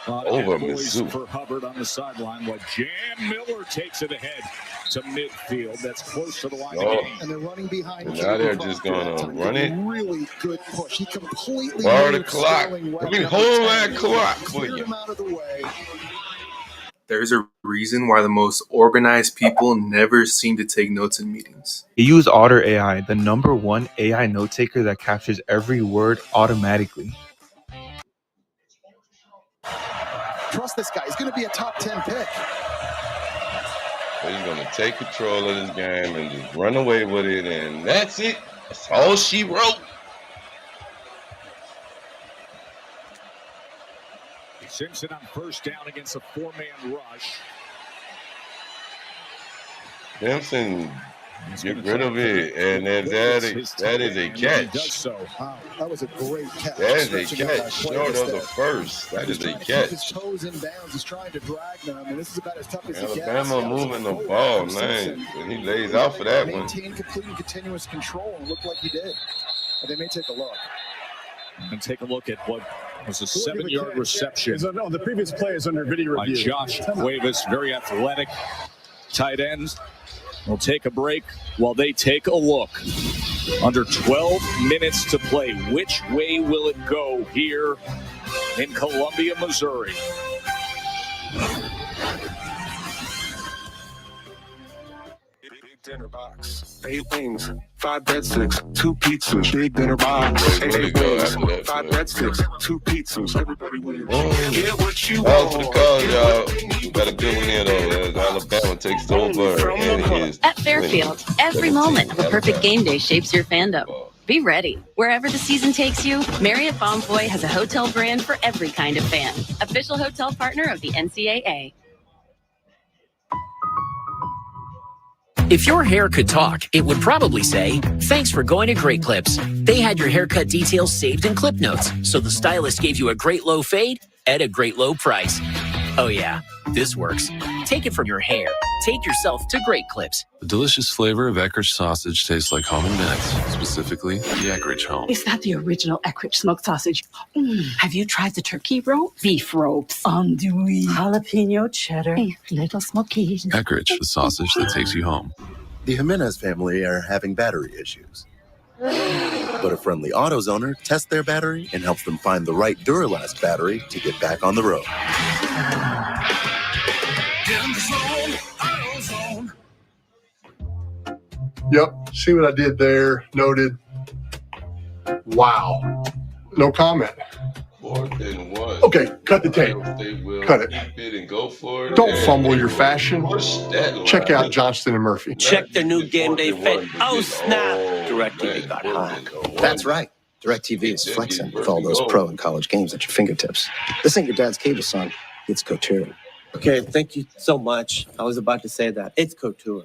over Mizzou. For Hubbard on the sideline, while Cam Miller takes it ahead to midfield. That's close to the line of game. And they're running behind. Now they're just going to run it. Really good push. He completely bar the clock. Let me hold that clock for you. There's a reason why the most organized people never seem to take notes in meetings. You use Otter AI, the #1 AI note taker that captures every word automatically. Trust this guy. He's going to be a top 10 pick. He's going to take control of this game and just run away with it, and that's it. That's all she wrote. Simpson on first down against a 4-man rush. Simpson, get rid of it, and that is a catch. Wow, that was a great catch. That is a catch, short of the first. That is a catch. His toes in bounds. He's trying to drag them, and this is about as tough as he gets. Alabama moving the ball, man. And he lays out for that one. Maintain complete and continuous control, and looked like he did. But they may take a look. And take a look at what was a 7-yard reception. No, the previous play is under video review. By Josh Cuevas, very athletic tight ends. We'll take a break while they take a look. Under 12 minutes to play. Which way will it go here in Columbia, Missouri? Dinner box, 8 wings, 5 breadsticks, 2 pizzas, big dinner box, 8 wings, 5 breadsticks, 2 pizzas, everybody wins. Get what you want. For the call, y'all. Got a good one here, though, as Alabama takes over and his At Fairfield, every moment of a perfect game day shapes your fandom. Be ready. Wherever the season takes you, Marriott Bonvoy has a hotel brand for every kind of fan. Official hotel partner of the NCAA. If your hair could talk, it would probably say, "Thanks for going to Great Clips." They had your haircut details saved in clip notes, so the stylist gave you a great low fade at a great low price. Oh yeah, this works. Take it from your hair. Take yourself to Great Clips. The delicious flavor of Eckrich sausage tastes like home and minutes, specifically the Eckrich home. Is that the original Eckrich smoked sausage? Have you tried the turkey rope? Beef ropes, andouille, jalapeno cheddar, little smoky. Eckrich, the sausage that takes you home. The Jimenez family are having battery issues. But a friendly AutoZoner tests their battery and helps them find the right Duralast battery to get back on the road. Yep, see what I did there, noted. Wow. No comment. More than one. Okay, cut the tape. Cut it. And go for it. Don't fumble your fashion. Check out Johnston and Murphy. Check their new game day fit. Oh, snap. DirecTV got hot. That's right. DirecTV is flexing with all those pro and college games at your fingertips. This ain't your dad's cable, son. It's Couture. Okay, thank you so much. I was about to say that. It's Couture.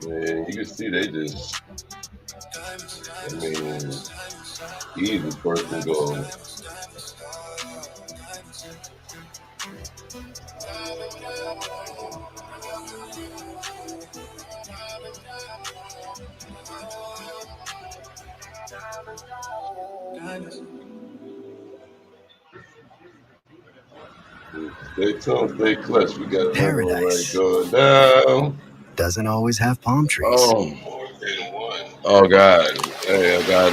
Man, you can see they just, I mean, easy person goal. Stay clutch. We got Paradise. Going down. Doesn't always have palm trees. Oh God. Hey, I got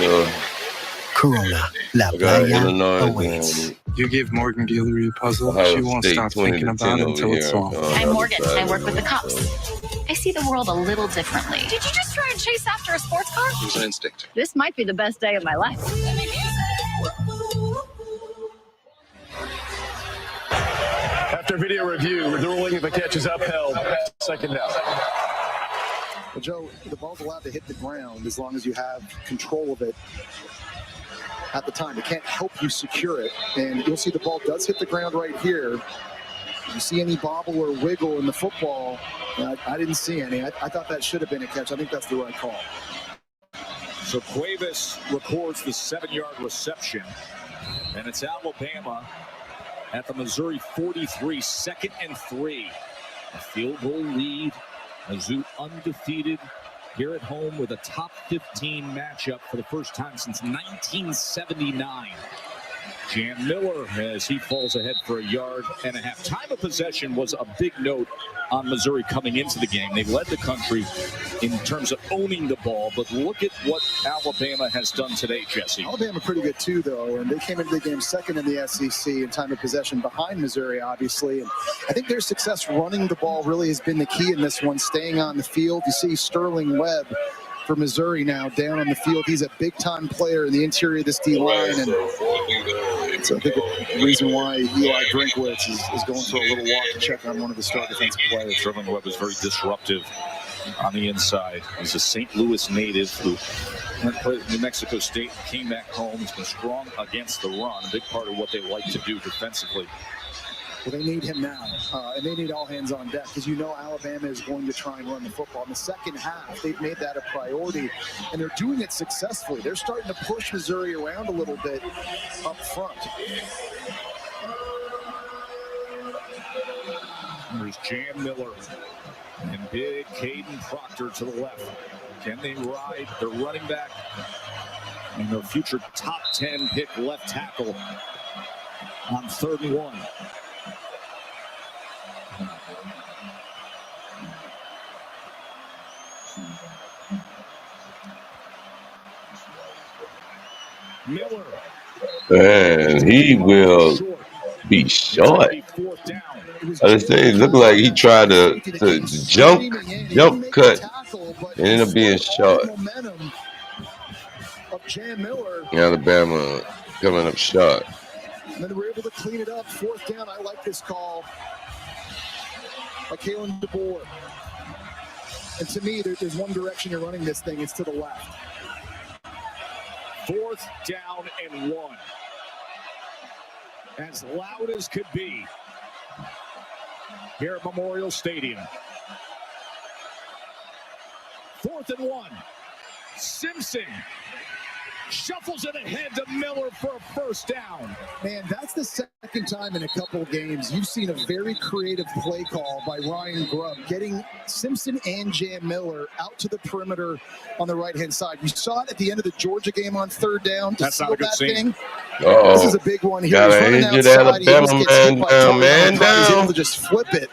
Corona, La Playa awaits. You give Morgan Guillory a puzzle, Ohio she won't State stop 20 thinking to about 10 it over until it's here. solved. I'm Morgan. I work with the cops. I see the world a little differently. Did you just try and chase after a sports car? It was an instinct. This might be the best day of my life. After video review, the ruling of the catch is upheld. Second down. Well, Joe, the ball's allowed to hit the ground as long as you have control of it at the time. It can't help you secure it. And you'll see the ball does hit the ground right here. If you see any bobble or wiggle in the football, I didn't see any. I thought that should have been a catch. I think that's the right call. So Cuevas records the 7-yard reception, and it's Alabama at the Missouri 43, 2nd and 3. A field goal lead. Mizzou undefeated here at home with a top 15 matchup for the first time since 1979. Jan Miller as he falls ahead for a yard and a half. Time of possession was a big note on Missouri coming into the game. They led the country in terms of owning the ball, but look at what Alabama has done today, Jesse. Alabama pretty good too, though, and they came into the game second in the SEC in time of possession behind Missouri, obviously. And I think their success running the ball really has been the key in this one, staying on the field. You see Sterling Webb for Missouri now down on the field. He's a big-time player in the interior of this D-line, and so I think the reason why Eli Drinkwitz is going for a little walk to check on one of the star defensive players. Sterling Webb is very disruptive on the inside. He's a St. Louis native who played at New Mexico State and came back home. He's been strong against the run, a big part of what they like to do defensively. Well, they need him now, and they need all hands on deck because you know Alabama is going to try and run the football. In the second half, they've made that a priority, and they're doing it successfully. They're starting to push Missouri around a little bit up front. There's Jan Miller and big Caden Proctor to the left. Can they ride their running back and their future top 10 pick left tackle on 3rd and 1? Miller. And he will be short. I just say it looked like he tried to jump cut, and ended up being short. Alabama coming up short. And then they were able to clean it up. 4th down. I like this call by Kalen DeBoer. And to me, there's one direction you're running this thing. It's to the left. 4th down and 1. As loud as could be here at Memorial Stadium. 4th and 1. Simpson shuffles it ahead to Miller for a 1st down. Man, that's the second time in a couple of games you've seen a very creative play call by Ryan Grubb, getting Simpson and Jan Miller out to the perimeter on the right-hand side. You saw it at the end of the Georgia game on 3rd down. That's not a good scene. This is a big one here. Got an injured Alabama man down. He's able to just flip it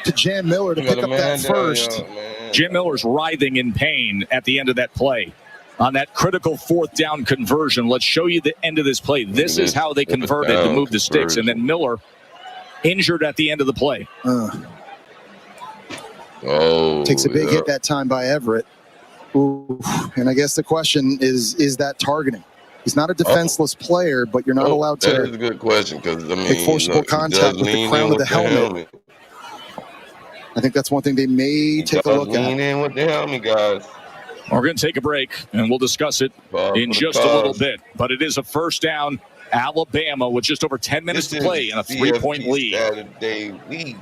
to Jan Miller to pick up that first. Jan Miller's writhing in pain at the end of that play. On that critical 4th down conversion, let's show you the end of this play. This is how they converted to move the sticks, and then Miller injured at the end of the play. Takes a big hit that time by Everett. Ooh. And I guess the question is that targeting? He's not a defenseless player, but you're not allowed to. That is a good question because make forcible contact with the crown of the helmet. I think that's one thing they may take a look at. Lean in with the helmet, guys. We're going to take a break, and we'll discuss it in just a little bit. But it is a 1st down. Alabama with just over 10 minutes to play and a 3-point lead. Saturday lead.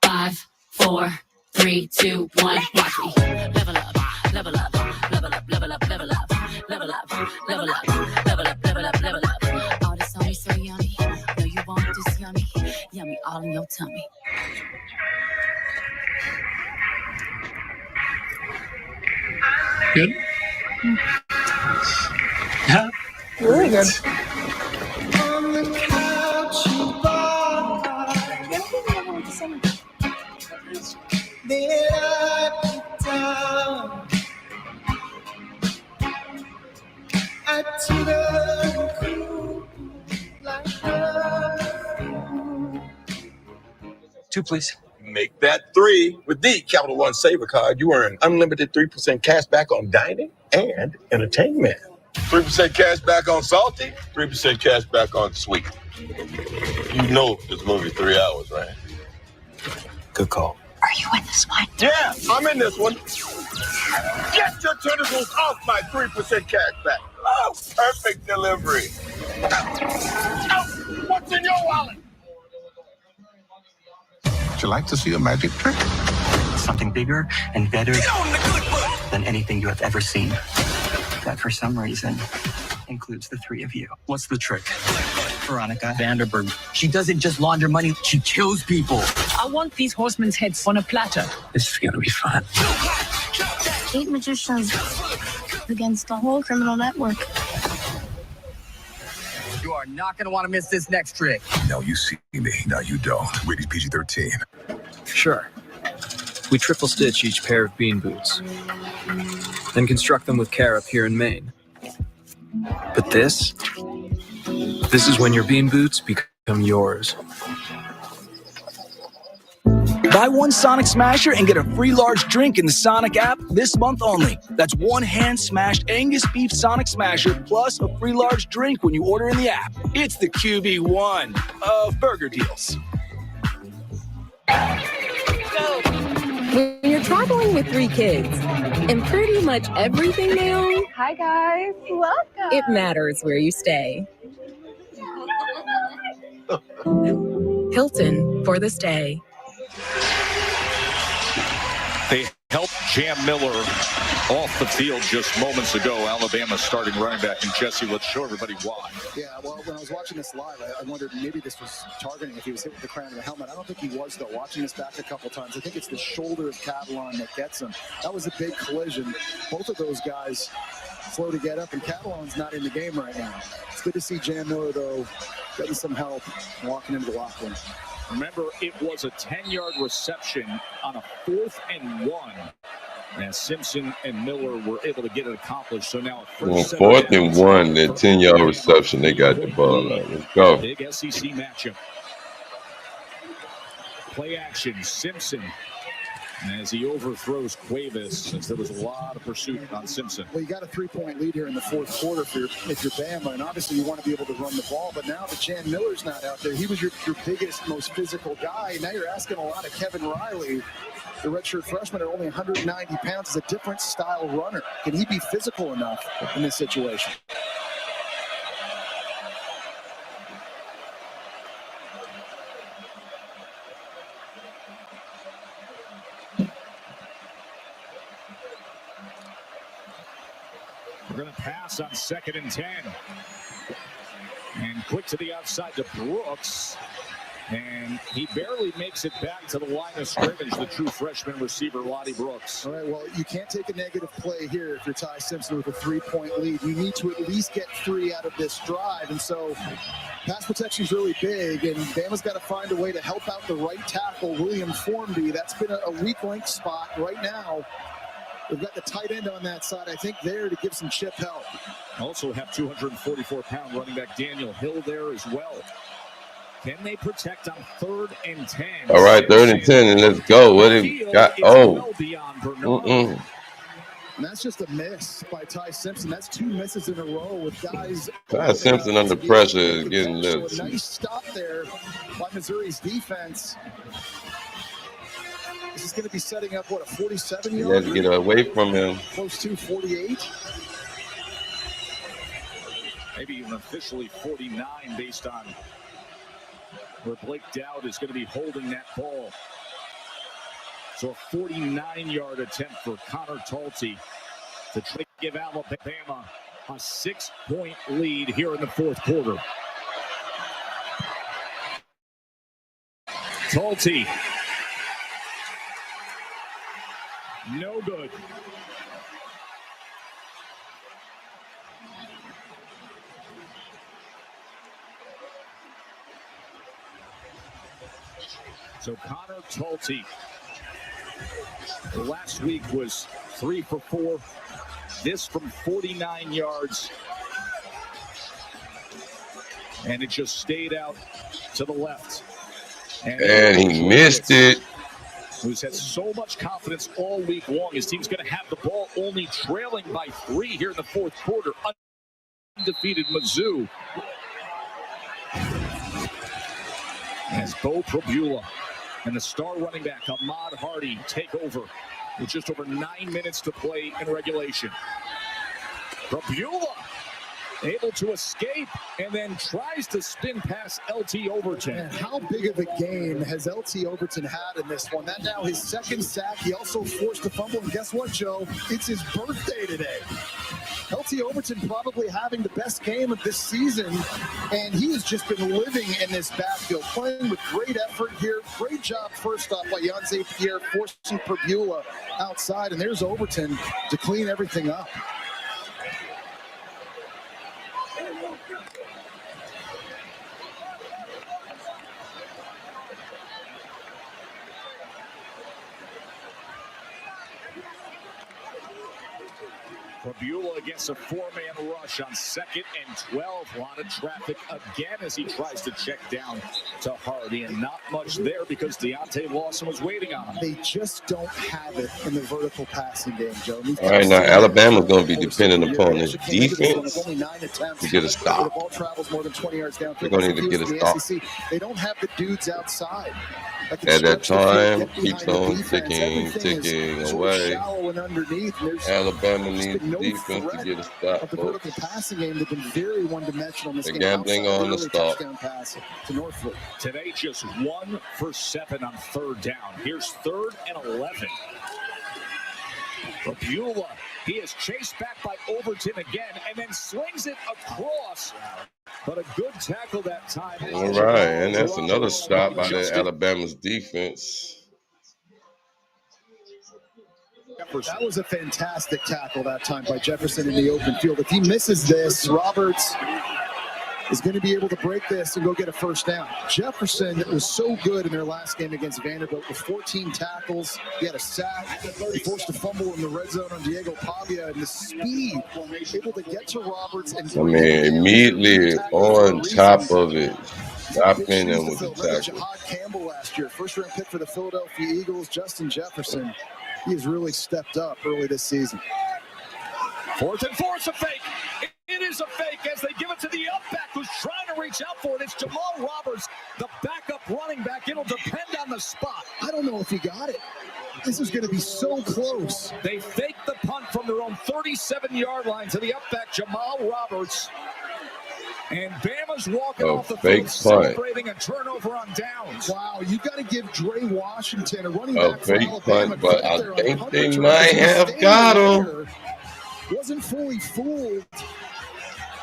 5, 4, 3, 2, 1. Watch me. Level up, level up, level up, level up, level up, level up, level up, level up, level up, level up. All this on me so yummy. Know you want this yummy, yummy all in your tummy. Good. Yeah. Really good. down. I took a cool like her. 2, please. Make that 3 with the Capital One Saver card. You earn unlimited 3% cash back on dining and entertainment. 3% cash back on salty, 3% cash back on sweet. You know this movie 3 hours, right? Good call. Are you in this one? Yeah, I'm in this one. Get your tentacles off my 3% cash back. Oh, perfect delivery. Oh, what's in your wallet? Would you like to see a magic trick? Something bigger and better than anything you have ever seen. That, for some reason, includes the 3 of you. What's the trick? Veronica Vanderberg. She doesn't just launder money, she kills people. I want these horsemen's heads on a platter. This is gonna be fun. 8 magicians against the whole criminal network. You are not gonna want to miss this next trick. Now you see me, now you don't. Rated PG-13. Sure. We triple stitch each pair of bean boots, then construct them with care up here in Maine. But this is when your bean boots become yours. Buy one Sonic Smasher and get a free large drink in the Sonic app this month only. That's one hand-smashed Angus beef Sonic Smasher plus a free large drink when you order in the app. It's the QB1 of burger deals. When you're traveling with 3 kids and pretty much everything they own, hi guys, welcome. It matters where you stay. Hilton for the stay. They helped Jam Miller off the field just moments ago. Alabama's starting running back. And Jesse, let's show everybody why. Yeah, well, when I was watching this live, I wondered maybe this was targeting if he was hit with the crown of the helmet. I don't think he was, though. Watching this back a couple times, I think it's the shoulder of Catalan that gets him. That was a big collision. Both of those guys slow to get up, and Catalan's not in the game right now. It's good to see Jam Miller, though, getting some help walking into the locker room. Remember, it was a 10-yard reception on a 4th and 1. And Simpson and Miller were able to get it accomplished. So now, Well, 4th and 1, that 10-yard reception, they got the ball out. Let's go. Big SEC matchup. Play action, Simpson. As he overthrows Cuevas, since there was a lot of pursuit on Simpson. Well, you got a 3-point lead here in the 4th quarter if you're Bama, and obviously you want to be able to run the ball, but now that Jan Miller's not out there, he was your biggest, most physical guy. Now you're asking a lot of Kevin Riley, the redshirt freshman at only 190 pounds, is a different style runner. Can he be physical enough in this situation? We're going to pass on 2nd and 10. And quick to the outside to Brooks. And he barely makes it back to the line of scrimmage, the true freshman receiver, Lottie Brooks. All right, well, you can't take a negative play here if you're Ty Simpson with a 3-point lead. You need to at least get 3 out of this drive. And so pass protection is really big, and Bama's got to find a way to help out the right tackle, William Formby. That's been a weak link spot right now. We've got the tight end on that side, I think, there to give some chip help. Also have 244-pound running back Daniel Hill there as well. Can they protect on 3rd and 10? All right, 3rd and 10, and let's go. What have you got? Oh. And that's just a miss by Ty Simpson. That's 2 misses in a row with guys. Ty Simpson under pressure is getting this. So a nice stop there by Missouri's defense. This is going to be setting up, what, a 47-yard? You have to get away from him. Close to 48. Maybe even officially 49 based on where Blake Dowd is going to be holding that ball. So a 49-yard attempt for Connor Talty to try to give Alabama a 6-point lead here in the 4th quarter. Talty. No good. So Connor Talty Last week was 3 for 4. This from 49 yards. And it just stayed out to the left. And he missed it. Who's had so much confidence all week long. His team's going to have the ball only trailing by 3 here in the fourth quarter. Undefeated Mizzou. As Bo Probula and the star running back Ahmad Hardy take over with just over 9 minutes to play in regulation. Probula able to escape and then tries to spin past LT Overton. Man, how big of a game has LT Overton had in this one? That now his second sack. He also forced a fumble. And guess what, Joe? It's his birthday today. LT Overton probably having the best game of this season, and he has just been living in this backfield, playing with great effort here. Great job first off by Yanze Pierre, forcing Probula outside, and there's Overton to clean everything up. Probula against a 4-man rush on 2nd and 12. A lot of traffic again as he tries to check down to Hardy, and not much there because Deontay Lawson was waiting on him. They just don't have it in the vertical passing game, Joe. All right, now Alabama's going to be dependent upon his defense to get a stop. The ball travels more than 20 yards down. They're going to need to get a stop. They don't have the dudes outside. At that time, keeps on ticking away. Alabama needs defense to get a stop. The vertical passing game, they've been very one-dimensional in this game. Gambling on the stop. Today, just 1 for 7 on 3rd down. Here's 3rd and 11. Probula, he is chased back by Overton again, and then slings it across. But a good tackle that time. All right, and that's another stop by the Alabama's defense. That was a fantastic tackle that time by Jefferson in the open field. If he misses this, Roberts is going to be able to break this and go get a first down. Jefferson was so good in their last game against Vanderbilt with 14 tackles. He had a sack. He forced a fumble in the red zone on Diego Pavia, and the speed able to get to Roberts. And immediately on top of it, stopping them with the tackle. Jahad Campbell last year, first-round pick for the Philadelphia Eagles. Justin Jefferson, he has really stepped up early this season. 4th and 4, it's a fake. It is a fake as they give it to the up-back who's trying to reach out for it. It's Jamal Roberts, the backup running back. It'll depend on the spot. I don't know if he got it. This is going to be so close. They fake the punt from their own 37-yard line to the up-back, Jamal Roberts. And Bama's walking off the field, celebrating a turnover on downs. Wow, you got to give Dre Washington a running back for Alabama. But I think they might have got him. Wasn't fully fooled.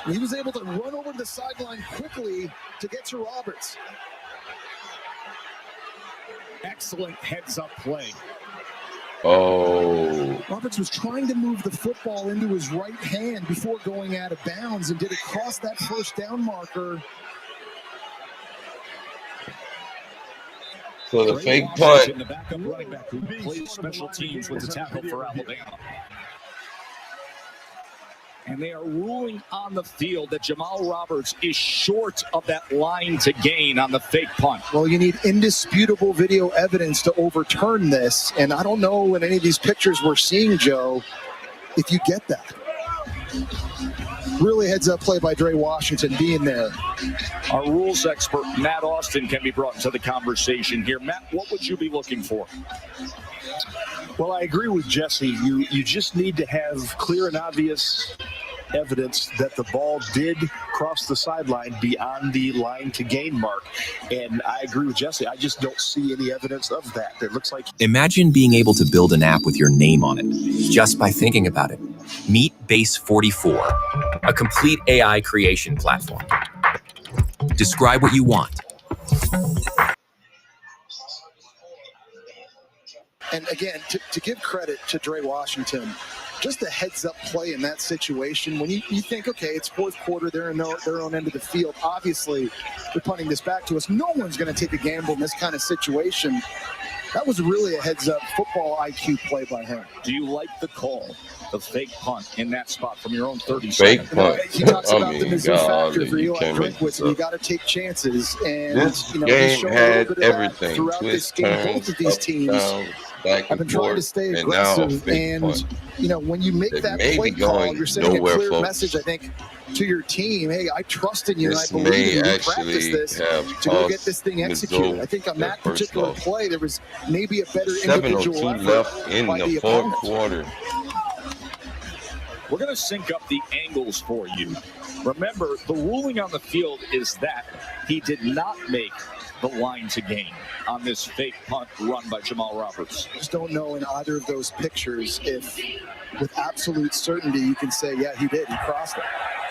He was able to run over to the sideline quickly to get to Roberts. Excellent heads-up play. Oh. Roberts was trying to move the football into his right hand before going out of bounds, and did it cross that first down marker? So the fake punt. The backup running back who plays special teams with the tackle for Alabama. And they are ruling on the field that Jamal Roberts is short of that line to gain on the fake punt. Well, you need indisputable video evidence to overturn this. And I don't know in any of these pictures we're seeing, Joe, if you get that. Really heads up play by Dre Washington being there. Our rules expert, Matt Austin, can be brought into the conversation here. Matt, what would you be looking for? Well, I agree with Jesse. You just need to have clear and obvious evidence that the ball did cross the sideline beyond the line to gain mark. And I agree with Jesse. I just don't see any evidence of that. It looks like... Imagine being able to build an app with your name on it just by thinking about it. Meet Base 44, a complete AI creation platform. Describe what you want. And again, to give credit to Dre Washington, just a heads-up play in that situation. When you think, okay, it's fourth quarter, they're in their own end of the field. Obviously, they're punting this back to us. No one's going to take a gamble in this kind of situation. That was really a heads-up football IQ play by him. Do you like the call, the fake punt in that spot from your own 30 Fake seconds? punt. He talks about the mean, Mizzou factor for you Eli can't make Drinkwitz, this and you up. got to take chances. And This he's game shown a had little bit of that everything. throughout this Twist, game. turns, Both of these up, teams down, back have been and trying to forth, stay and now a aggressive. fake And punt. when you make It that may play be call, going you're sending nowhere, a clear folks. message, I think, to your team. Hey, I trust in you, This and I believe may in you. We actually practice this have to go get cost this thing executed. Mizzou I think on their that first particular loss. play, there was maybe a better 7:02 individual effort left in by the the fourth opponent. quarter. We're going to sync up the angles for you. Remember, the ruling on the field is that he did not make the line to gain on this fake punt run by Jamal Roberts. Just don't know in either of those pictures if, with absolute certainty, you can say, yeah, he did. He crossed it.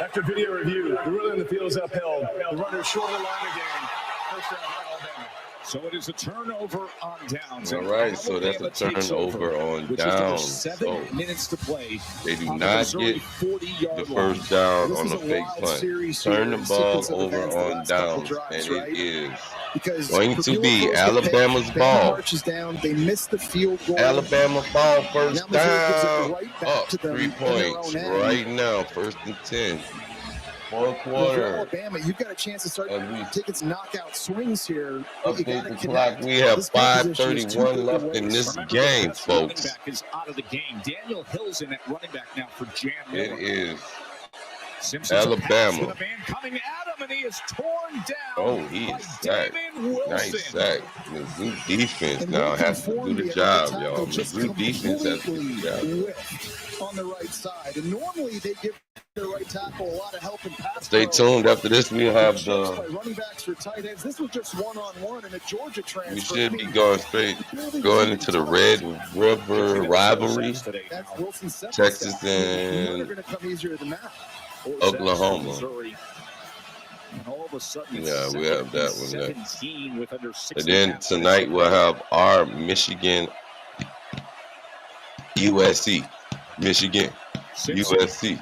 After video review, the ruling on the field is upheld. The runner is short of the line again. First down, Alabama. So it is a turnover on downs. All right, so that's a turnover on downs. 7 minutes to play. They do on not the get 40-yard the first down on This the is a fake wild punt. series Turn the here, ball sequence of over events the on last couple downs, drives, and right? it is Because going to Purdue be throws the Alabama's pick, ball. Bama marches down. They miss the field goal. Alabama ball, Now first Missouri gives it down. right back Up to them 3 in their points own end. right now. First and 10. Fourth Well, for quarter. Alabama, you've got a chance to start As we taking some knockout swings here. But you update got to the connect. clock, we have This field position is too 5:31 big to left in waste. this Remember, game, the best running folks. back is out of the game. Daniel Hill's in at running back now for Jan Miller. It is Simpson's Alabama. with a man coming at him, and he is torn down. Oh, he is sacked. Damon Wilson. Nice sack. Mizzou defense And now one has to do conformity the at job, the y'all. tackle just Mizzou defense has to do the job. completely whiffed on the right side. And normally they give their right tackle a lot of help in pass. Stay pro. tuned. After this, we'll have By the. running backs for tight ends. This was just one-on-one and a Georgia transfer. We should be going straight, going into the Red River rivalry. That's Wilson Sepulveda. Texas Never and going to come easier than that. Oklahoma. And all of a sudden, it's Yeah, we have that one there. 17 with under 60 And then minutes. tonight we'll have our Michigan, USC, Michigan, USC.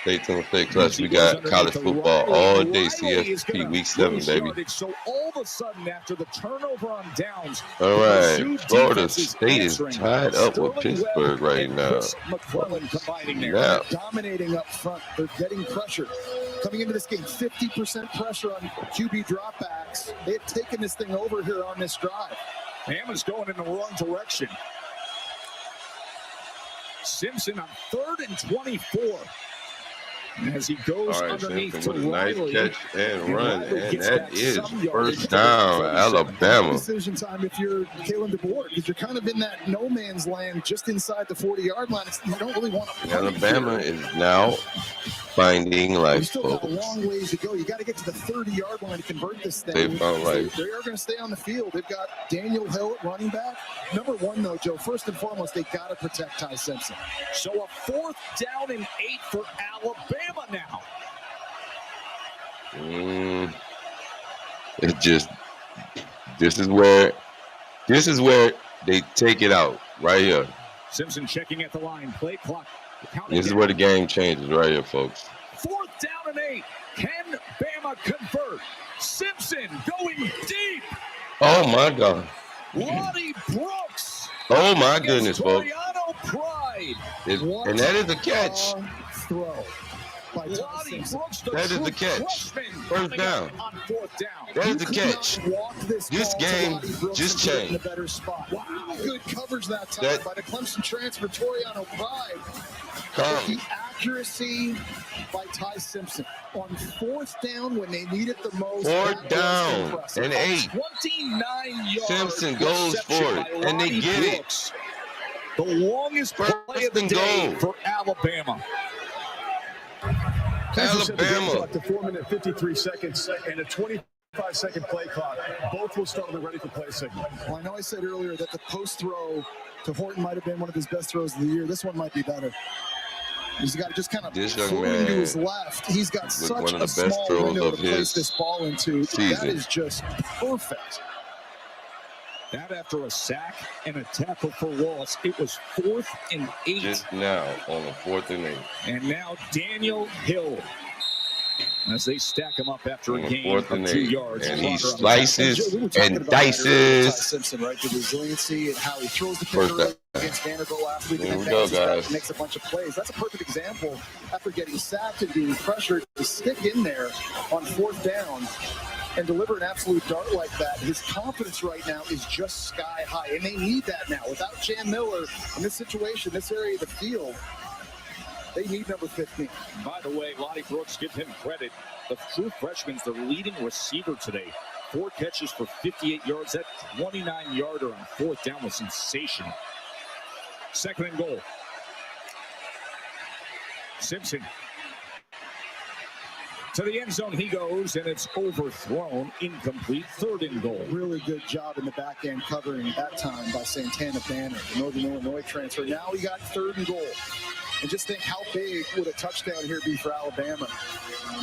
Stay tuned for Clutch. We got college football all day. CFB week 7, baby. So all of a sudden, after the turnover on downs, All right, Mizzou Florida defense is State is answering. tied up with Sterling Pittsburgh Webb right and now. Chris McClellan combining there. Yeah. Dominating up front. They're getting pressure. Coming into this game, 50% pressure on QB dropbacks. They've taken this thing over here on this drive. Bama's going in the wrong direction. Simpson on 3rd and 24. And as he goes All right, underneath Simpson to with a nice Riley, catch and run, Riley and gets that back is some yardage first to the down, 37. Alabama. Decision time if you're Kalen DeBoer, because you're kind of in that no man's land just inside the 40-yard line. You don't really want to. Alabama is now finding You life, still got a folks. long ways to go. You got to get to the 30-yard line to convert this thing. They found life. They are going to stay on the field. They've got Daniel Hill at running back. Number one, though, Joe, first and foremost, they got to protect Ty Simpson. So a 4th down and 8 for Alabama now. It's just this is where they take it out right here. Simpson checking at the line. Play clock. Counting This is down. where the game changes right here, folks. 4th down and 8. Can Bama convert? Simpson going deep. Oh my God. Lonnie Brooks. Oh my goodness, folks. Toriano Pride. And that is a catch. Throw. Lonnie Brooks, the That is the true catch. freshman, First coming down. up on 4th down. That is the catch. This game just In a changed. better spot. Wow. Good coverage that time by the Clemson transfer, Toriano Pride. The accuracy by Ty Simpson on 4th down when they need it the most. 4th down impressive. and 8. 29 yards. Simpson goes reception for it, by and they Lonnie get it. Brooks. The longest play of the and day goal. for Alabama. Kansas set the game Alabama. clock to 4 minutes 53 seconds and a 25-second play clock. Both will start on the ready for play signal. Well, I know I said earlier that the post throw to Horton might have been one of his best throws of the year. This one might be better. He's got just kind of This young floating to man his left. He's got with such one of the a best small throws window of to place his this ball into. That season. is just perfect. That after a sack and a tackle for loss. It was 4th and 8. Just now on the 4th and 8. And now Daniel Hill as they stack him up after a gain Fourth of and 2 8. yards. And he Clocker on the slices We were talking and about that earlier with Ty dices. Simpson, right? The resiliency and how he throws the First pick down. against Vanderbilt last week Here and we then go, bounces back guys. and makes a bunch of plays. That's a perfect example after getting sacked and being pressured to stick in there on 4th down and deliver an absolute dart like that. His confidence right now is just sky high, and they need that now. Without Jan Miller in this situation, this area of the field, they need number 15. By the way, Lonnie Brooks, give him credit. The true freshman's the leading receiver today. 4 catches for 58 yards. That 29-yarder on 4th down was sensational. 2nd and goal. Simpson. To the end zone he goes, and it's overthrown, incomplete. 3rd and goal. Really good job in the back end covering that time by Santana Banner, the Northern Illinois transfer. Now we got 3rd and goal. And just think how big would a touchdown here be for Alabama.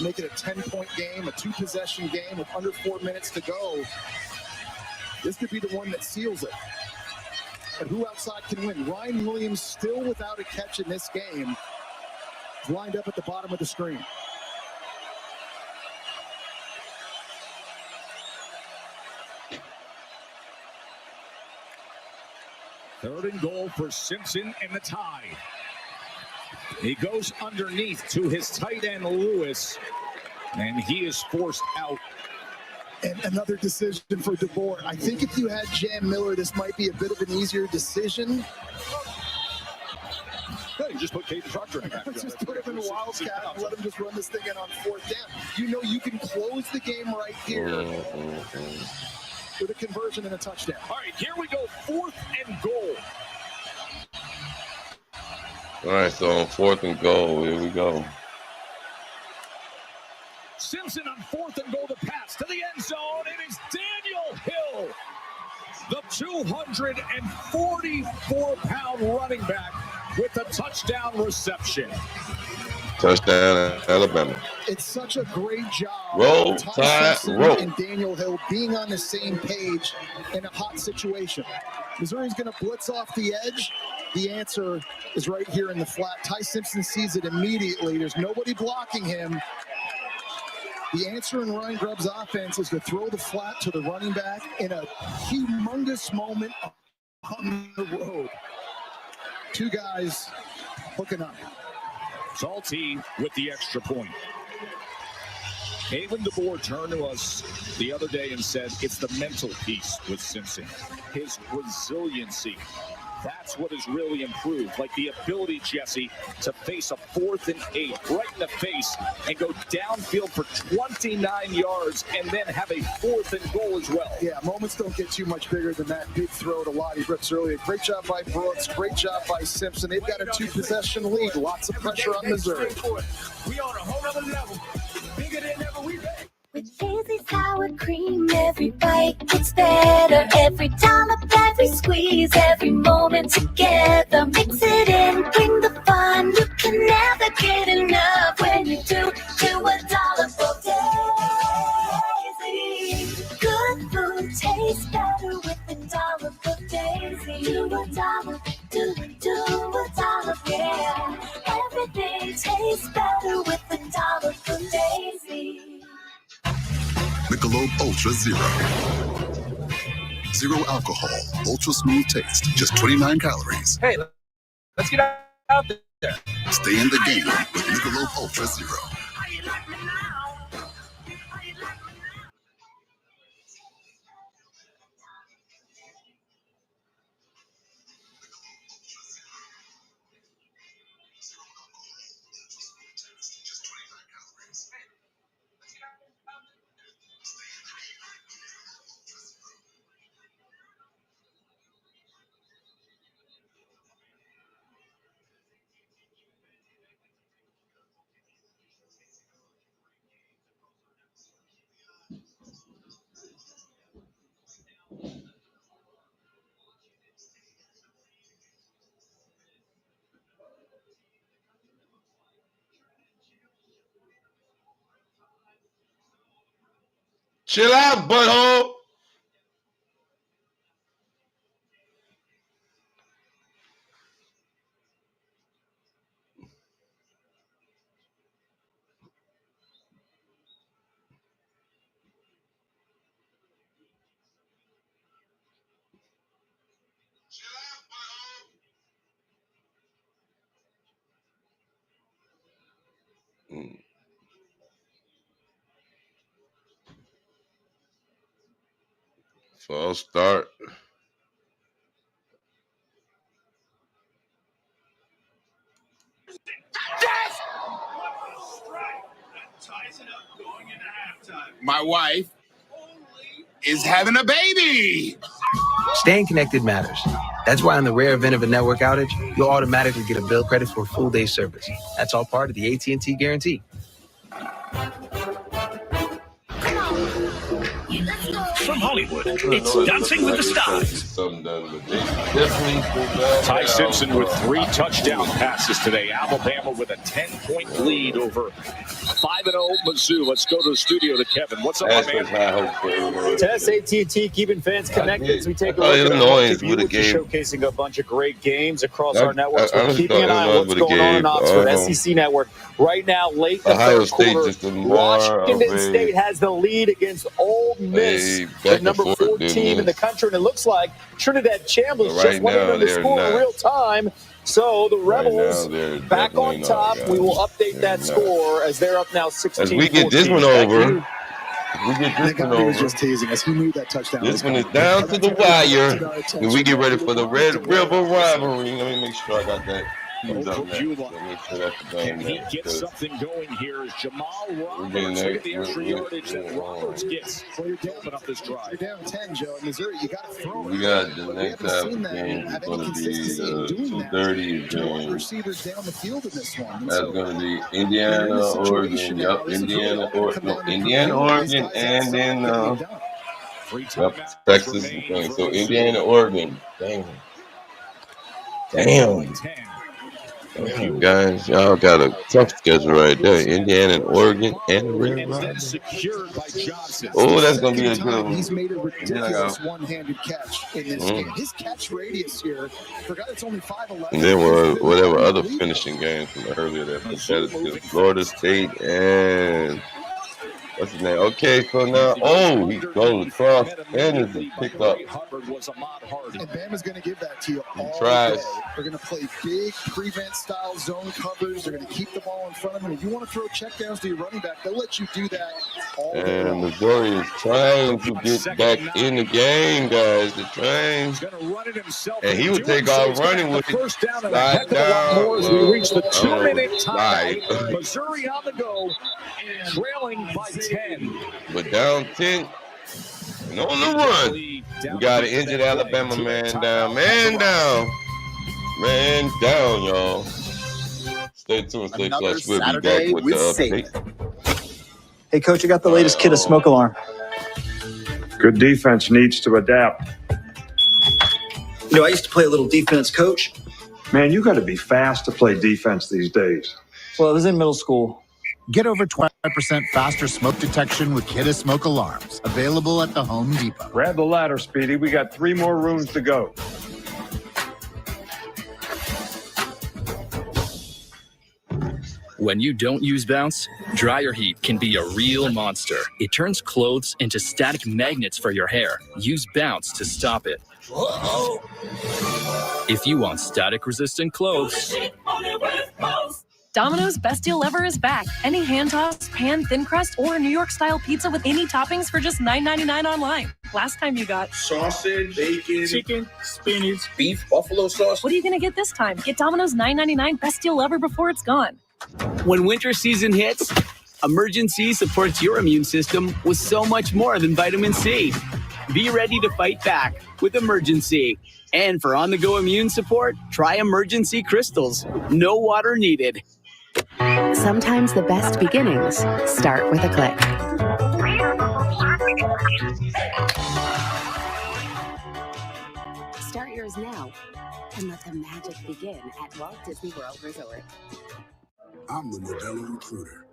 Make it a 10-point game, a 2-possession game with under 4 minutes to go. This could be the one that seals it. But who outside can win? Ryan Williams still without a catch in this game. Lined up at the bottom of the screen. Third and goal for Simpson and the Tide. He goes underneath to his tight end, Lewis, and he is forced out. And another decision for DeBoer. I think if you had Jan Miller, this might be a bit of an easier decision. No, you just put Caden Proctor in. Just put him in a wildcat and let him just run this thing in on 4th down. You know you can close the game right here with a conversion and a touchdown. All right, here we go, 4th and goal. All right, so on 4th and goal, here we go. Simpson on 4th and goal to pass to the end zone. It is Daniel Hill, the 244-pound running back with a touchdown reception. Touchdown, Alabama. It's such a great job. Roll, Ty Tide, Simpson roll. and Daniel Hill being on the same page in a hot situation. Missouri's going to blitz off the edge. The answer is right here in the flat. Ty Simpson sees it immediately. There's nobody blocking him. The answer in Ryan Grubb's offense is to throw the flat to the running back in a humongous moment on the road. 2 guys hooking up. Salty with the extra point. Kalen DeBoer turned to us the other day and said it's the mental piece with Simpson. His resiliency. That's what has really improved. Like the ability, Jesse, to face a 4th and 8 right in the face and go downfield for 29 yards and then have a 4th and goal as well. Yeah, moments don't get too much bigger than that big throw to Lottie Brooks earlier. Great job by Brooks. Great job by Simpson. They've got a 2-possession lead. Lots of pressure on Missouri. We on a whole other level. Bigger than ever we ready. With Lazy sour cream, every bite gets better. Every dollop, every squeeze, every moment together. Mix it in, bring the fun. You can never get enough when you do a dollop of Daisy. Good food tastes better with a dollop of Daisy. Do a dollop, do a dollop, yeah. Everything tastes better with a dollop of Daisy. Michelob Ultra Zero. Zero alcohol, ultra smooth taste, just 29 calories. Hey, let's get out there. Stay in the game with Michelob Ultra Zero. Chill out, butthole. False start. My wife is having a baby. Staying connected matters. That's why in the rare event of a network outage, you'll automatically get a bill credit for a full day service. That's all part of the AT&T guarantee. From Hollywood, it's Dancing with the Stars. Ty Simpson with 3 touchdown passes today. Alabama with a 10-point lead over 5-0 Mizzou. Let's go to the studio to Kevin. What's up, my man? Test AT&T keeping fans connected as we take a look at showcasing a bunch of great games across our networks. We're keeping an eye on what's going on in Oxford, SEC Network. Right now, late in the third quarter, Washington State has the lead against Ole Miss, the number 4 team in the country. And it looks like Trinidad Chambliss just went into the score in real time. So the Rebels back on top. We will update that score as they're up now 16-14. As we get this one over. He was just teasing us. He knew that touchdown. This one is down to the wire. And we get ready for the Red River rivalry. Let me make sure I got that. Can he get something going here as Jamal Roberts with the extra yardage that Roberts gets? So you're down up this drive. You're down 10, Joe. In Missouri, you got to throw. We got the next half of the game is going to be 2:30 game. Receivers down the field in this one. That's going to be Indiana, Oregon. Yep, Indiana, Oregon, and then Texas. So Indiana, Oregon. Damn. Guys, y'all got a tough schedule right there. Indiana and Oregon and the Red Rock. Oh, that's going to be a good one. He's made a ridiculous one-handed catch in this game. His catch radius here, forgot it's only 5'11". And then whatever other finishing games from earlier that competitive. Florida State and what's his name? Okay, so now, he goes across and is a pickup. And Bama's going to give that to you all tries. day. They're going to play big prevent-style zone covers. They're going to keep the ball in front of them. If you want to throw checkdowns to your running back, they'll let you do that all day long. And Missouri is trying to get back in the game, guys. They're trying. And he would take off running with it. First down and a heck of a lot more as we reach the 2-minute time. Missouri on the go, trailing by 10. But down 10. And on the run. We got an injured Alabama man down. Man down, y'all. Stay tuned, stay close. We'll be back with the update. Hey, Coach, I got the latest kit of smoke alarm. Good defense needs to adapt. You know, I used to play a little defense, Coach. Man, you got to be fast to play defense these days. Well, I was in middle school. Get over 25% faster smoke detection with Kidda Smoke Alarms. Available at the Home Depot. Grab the ladder, Speedy. We got 3 more rooms to go. When you don't use Bounce, dryer heat can be a real monster. It turns clothes into static magnets for your hair. Use Bounce to stop it. Uh-oh. If you want static-resistant clothes, Domino's Best Deal Ever is back. Any hand-tossed, pan, thin crust, or New York-style pizza with any toppings for just $9.99 online. Last time you got sausage, bacon, chicken, spinach, beef, buffalo sauce. What are you going to get this time? Get Domino's $9.99 Best Deal Ever before it's gone. When winter season hits, Emergency supports your immune system with so much more than vitamin C. Be ready to fight back with Emergency. And for on-the-go immune support, try Emergency Crystals. No water needed. Sometimes the best beginnings start with a click. Start yours now and let the magic begin at Walt Disney World Resort. I'm the Modelo Recruiter,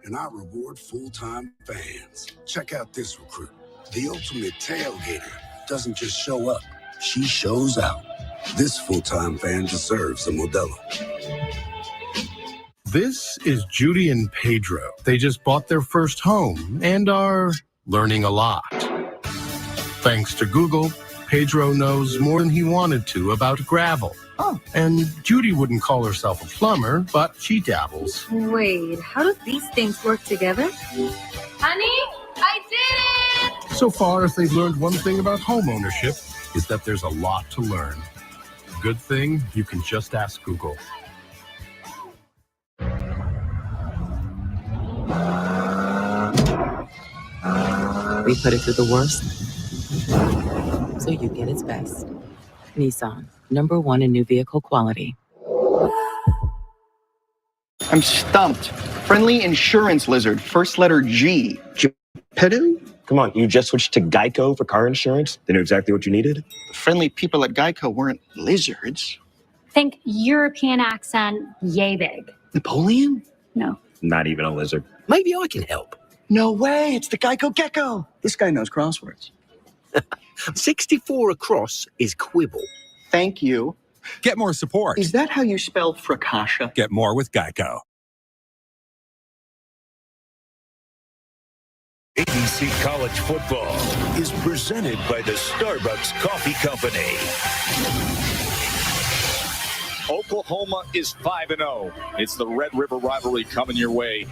and I reward full-time fans. Check out this recruit. The ultimate tailgater doesn't just show up, she shows out. This full-time fan deserves a Modelo. This is Judy and Pedro. They just bought their first home and are learning a lot. Thanks to Google, Pedro knows more than he wanted to about gravel. Oh. And Judy wouldn't call herself a plumber, but she dabbles. Wait, how do these things work together? Honey, I did it! So far, if they've learned one thing about home ownership, is that there's a lot to learn. Good thing you can just ask Google. We put it through the worst, so you get its best. Nissan, #1 in new vehicle quality. I'm stumped. Friendly insurance lizard, first letter G. Geppetto? Come on, you just switched to Geico for car insurance? They knew exactly what you needed? The friendly people at Geico weren't lizards. Think European accent, yay big. Napoleon? No. Not even a lizard. Maybe I can help. No way, it's the Geico Gecko. This guy knows crosswords. 64 across is quibble. Thank you. Get more support. Is that how you spell fracascia? Get more with Geico. ABC College Football is presented by the Starbucks Coffee Company. Oklahoma is 5-0. It's the Red River rivalry coming your way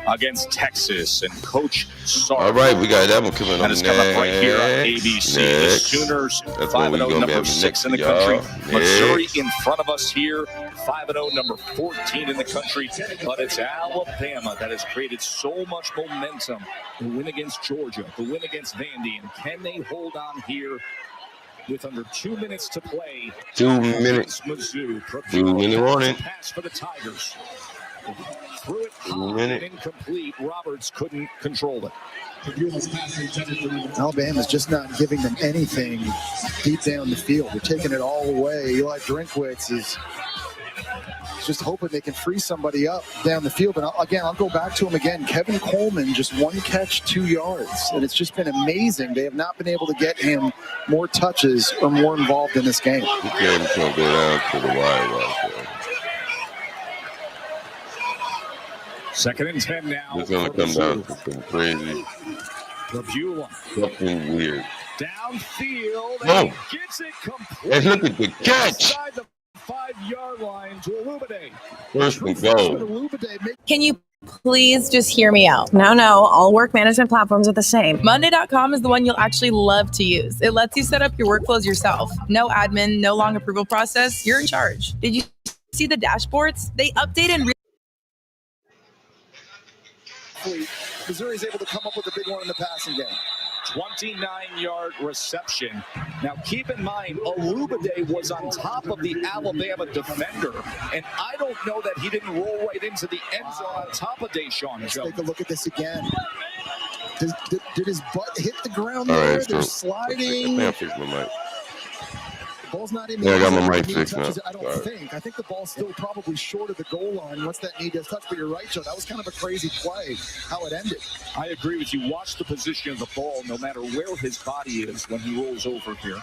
against Texas and Coach Sark. All right, we got that one coming up next. That is coming up right here on ABC. The Sooners, 5-0, number 6 in the country. Missouri in front of us here, 5-0, number 14 in the country. But it's Alabama that has created so much momentum. The win against Georgia, the win against Vandy, and can they hold on here with under 2 minutes to play? 2 minutes. Mizzou. 2 minute warning. Pass for the Tigers. Threw it high and incomplete. Roberts couldn't control it. Alabama's just not giving them anything deep down the field. They're taking it all away. Eli Drinkwitz is just hoping they can free somebody up down the field. And I'll go back to him again. Kevin Coleman, just 1 catch, 2 yards. And it's just been amazing. They have not been able to get him more touches or more involved in this game. He can't go down to the wire right there. 2nd and 10 now. It's going to come down to some crazy. Something weird. Downfield. No. And he gets it complete. Hey, look at the catch. Inside the 5-yard line to Olubade. First and goal. Can you please just hear me out? No, all work management platforms are the same. Monday.com is the one you'll actually love to use. It lets you set up your workflows yourself. No admin, no long approval process. You're in charge. Did you see the dashboards? They update in Missouri's able to come up with a big one in the passing game. 29-yard reception. Now, keep in mind, Olubade was on top of the Alabama defender, and I don't know that he didn't roll right into the end zone on top of Deshaun. Let's take a look at this again. Did his butt hit the ground All there? Right, They're sliding. Man, fix my mic. Ball's not in I got my mic fixed now. I think the ball's still probably short of the goal line once that knee does touch. But you're right, Joe. That was kind of a crazy play, how it ended. I agree with you. Watch the position of the ball, no matter where his body is when he rolls over here.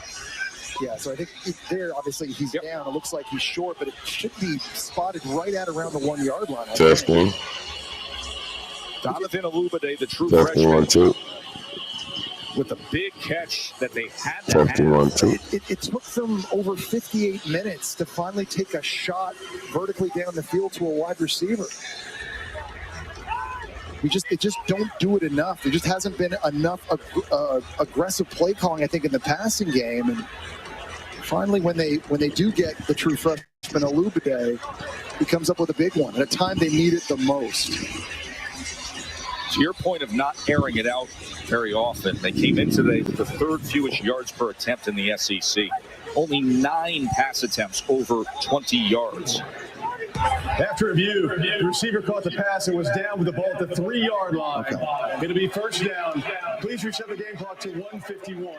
Yeah, so I think there, obviously, he's down. It looks like he's short, but it should be spotted right at around the 1 yard line. Testing. Donovan Olubade, the true Testing freshman. 1, 2. With a big catch that they had to Testing have. 1, 2. It took them over 58 minutes to finally take a shot vertically down the field to a wide receiver. They just don't do it enough. There just hasn't been enough aggressive play calling, I think, in the passing game. And finally, when they do get the true freshman Olubade, he comes up with a big one at a time they need it the most. To your point of not airing it out very often, they came in today with the 3rd fewest yards per attempt in the SEC. Only 9 pass attempts over 20 yards. After review, the receiver caught the pass and was down with the ball at the 3-yard line. It'll be first down. Please reset the game clock to 1:51.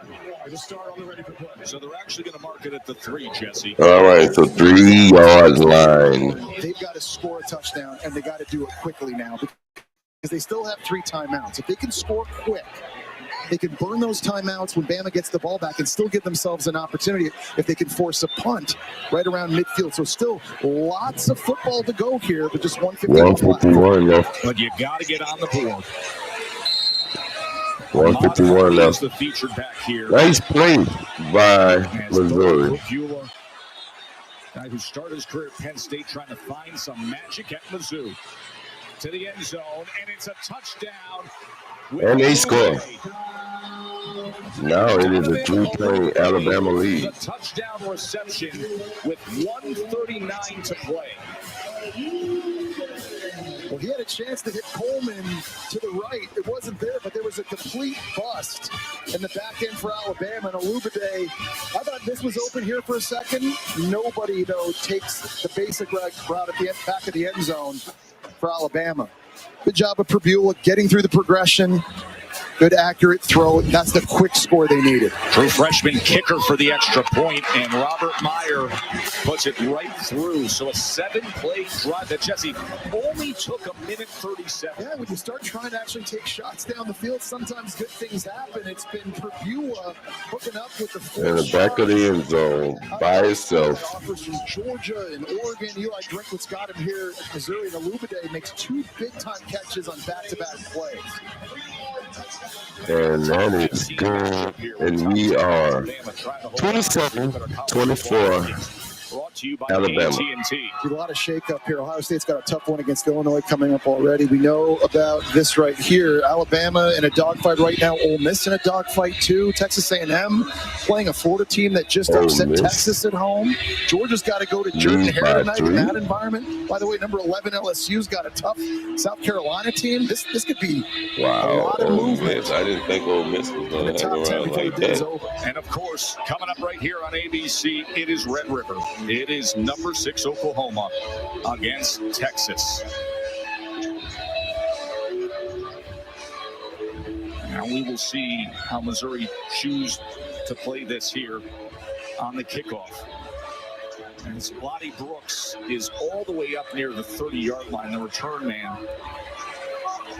It'll start on the ready for play. So they're actually going to mark it at the 3, Jesse. All right, so 3-yard line. They've got to score a touchdown, and they got to do it quickly now because they still have 3 timeouts. If they can score quick, they can burn those timeouts when Bama gets the ball back and still give themselves an opportunity if they can force a punt right around midfield. So still lots of football to go here, but just 151 left. But you got to get on the board. 151 left. The featured back here. Nice play by Missouri. Guy who started his career at Penn State trying to find some magic at Mizzou. To the end zone, and it's a touchdown. And they score. Now it is a 3-point Alabama lead. The touchdown reception with 1:39 to play. Well, he had a chance to hit Coleman to the right. It wasn't there, but there was a complete bust in the back end for Alabama. And Olubade, I thought this was open here for a second. Nobody, though, takes the basic route at the back of the end zone for Alabama. Good job of Purbuella getting through the progression. Good, accurate throw. That's the quick score they needed. True freshman kicker for the extra point, and Robert Meyer puts it right through. So a 7-play drive that Jesse only took 1:37. Yeah, when you start trying to actually take shots down the field, sometimes good things happen. It's been Purbuella hooking up with the in the back of the end zone by itself. Offers from Georgia and Oregon. Eli Drinklett's got him here at Missouri. And Olubade makes 2 big-time catches on back-to-back plays. And that is good. And we are 27-24. Brought to you by Alabama. AT&T. A lot of shake-up here. Ohio State's got a tough one against Illinois coming up already. We know about this right here. Alabama in a dogfight right now. Ole Miss in a dogfight too. Texas A&M playing a Florida team that just upset Texas at home. Georgia's got to go to Jordan-Hare tonight in that environment. By the way, number 11 LSU's got a tough South Carolina team. This could be a lot of movement. I didn't think Ole Miss was going to hang around like that. And of course, coming up right here on ABC, it is Red River. It is number 6 Oklahoma against Texas. Now we will see how Missouri choose to play this here on the kickoff. And Lottie Brooks is all the way up near the 30-yard line, the return man.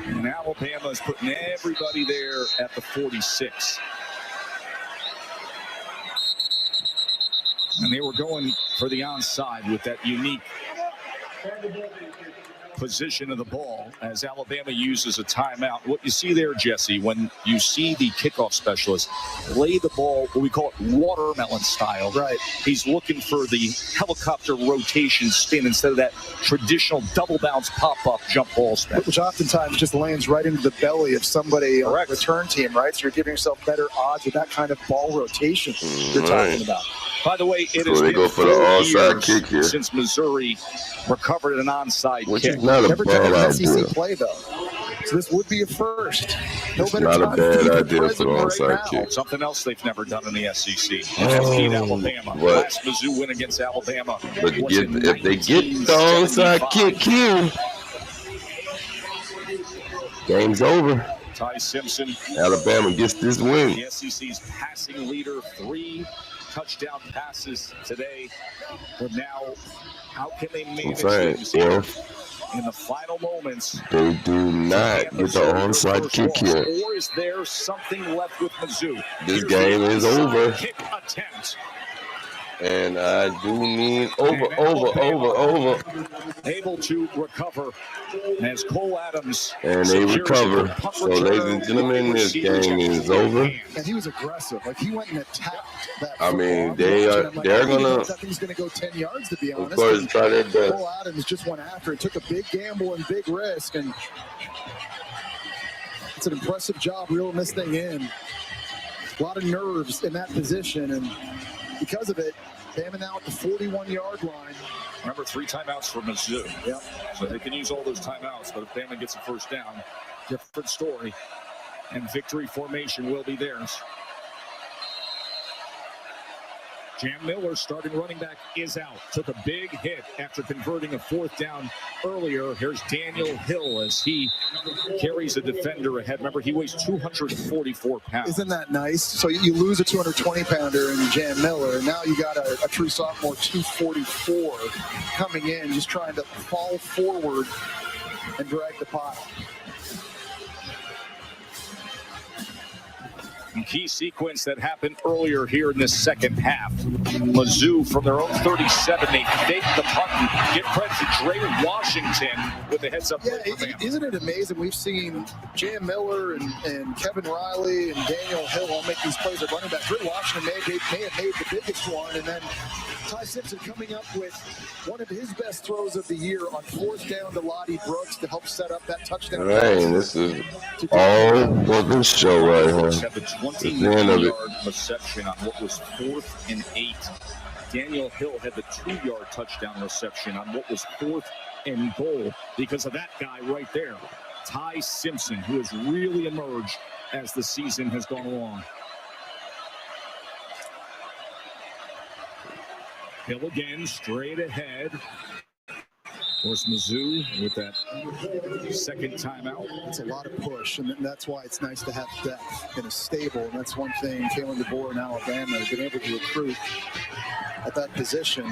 And Alabama is putting everybody there at the 46. And they were going for the onside with that unique position of the ball as Alabama uses a timeout. What you see there, Jesse, when you see the kickoff specialist lay the ball, what we call it watermelon style. Right. He's looking for the helicopter rotation spin instead of that traditional double bounce pop-up jump ball spin. Which oftentimes just lands right into the belly of somebody on the return team, right? So you're giving yourself better odds with that kind of ball rotation you're talking about. By the way, it So they go for the onside kick here. Since Missouri recovered an onside Which kick. is not a Never bad done an idea. SEC play, though. So this would be a first. No It's better not a time bad to be the idea for the president onside right now. kick. Something else they've never done in the SEC. Beat Alabama. what? Last Mizzou win against Alabama. But was in if they get the onside 1975. kick here, game's over. Ty Simpson, Alabama gets this win. the SEC's passing leader, 3 touchdown passes today. But now, how can they manage saying, things yeah. in the final moments? They do not get the onside kick here. Or is there something left with Mizzou? This game is over. Kick attempt. And I do mean over. Able to recover as Cole Adams. And they secures recover. the punt So, ladies and gentlemen, this game is over. And he was aggressive. Like, he went and attacked that I mean, football. they're I'm like, going I don't know to, if that thing's going to go 10 yards, to be honest. of course, And try their best. Cole Adams just went after it. Took a big gamble and big risk. And it's an impressive job reeling this thing in. A lot of nerves in that position. And because of it, Bama now at the 41-yard line. Remember, 3 timeouts for Mizzou. Yep. So they can use all those timeouts, but if Bama gets a first down, different story. And victory formation will be theirs. Jam Miller, starting running back, is out. Took a big hit after converting a 4th down earlier. Here's Daniel Hill as he carries a defender ahead. Remember, he weighs 244 pounds. Isn't that nice? So you lose a 220-pounder in Jam Miller, and now you got a true sophomore 244 coming in, just trying to fall forward and drag the pile. Key sequence that happened earlier here in this second half. Mizzou from their own 37, they fake the punt. Give credit to Dre Washington with the heads up. Yeah, isn't it amazing? We've seen Jam Miller and Kevin Riley and Daniel Hill all make these plays at running back. Dre Washington may have made the biggest one, and then Ty Simpson coming up with one of his best throws of the year on 4th down to Lottie Brooks to help set up that touchdown. Man, this is all for this show right here. Had the That's the end of it. 20-yard reception on what was 4th and 8. Daniel Hill had the 2-yard touchdown reception on what was 4th and goal because of that guy right there, Ty Simpson, who has really emerged as the season has gone along. Hill again, straight ahead. Of course, Mizzou with that second timeout. It's a lot of push, and that's why it's nice to have depth in a stable. And that's one thing Kalen DeBoer in Alabama has been able to recruit at that position.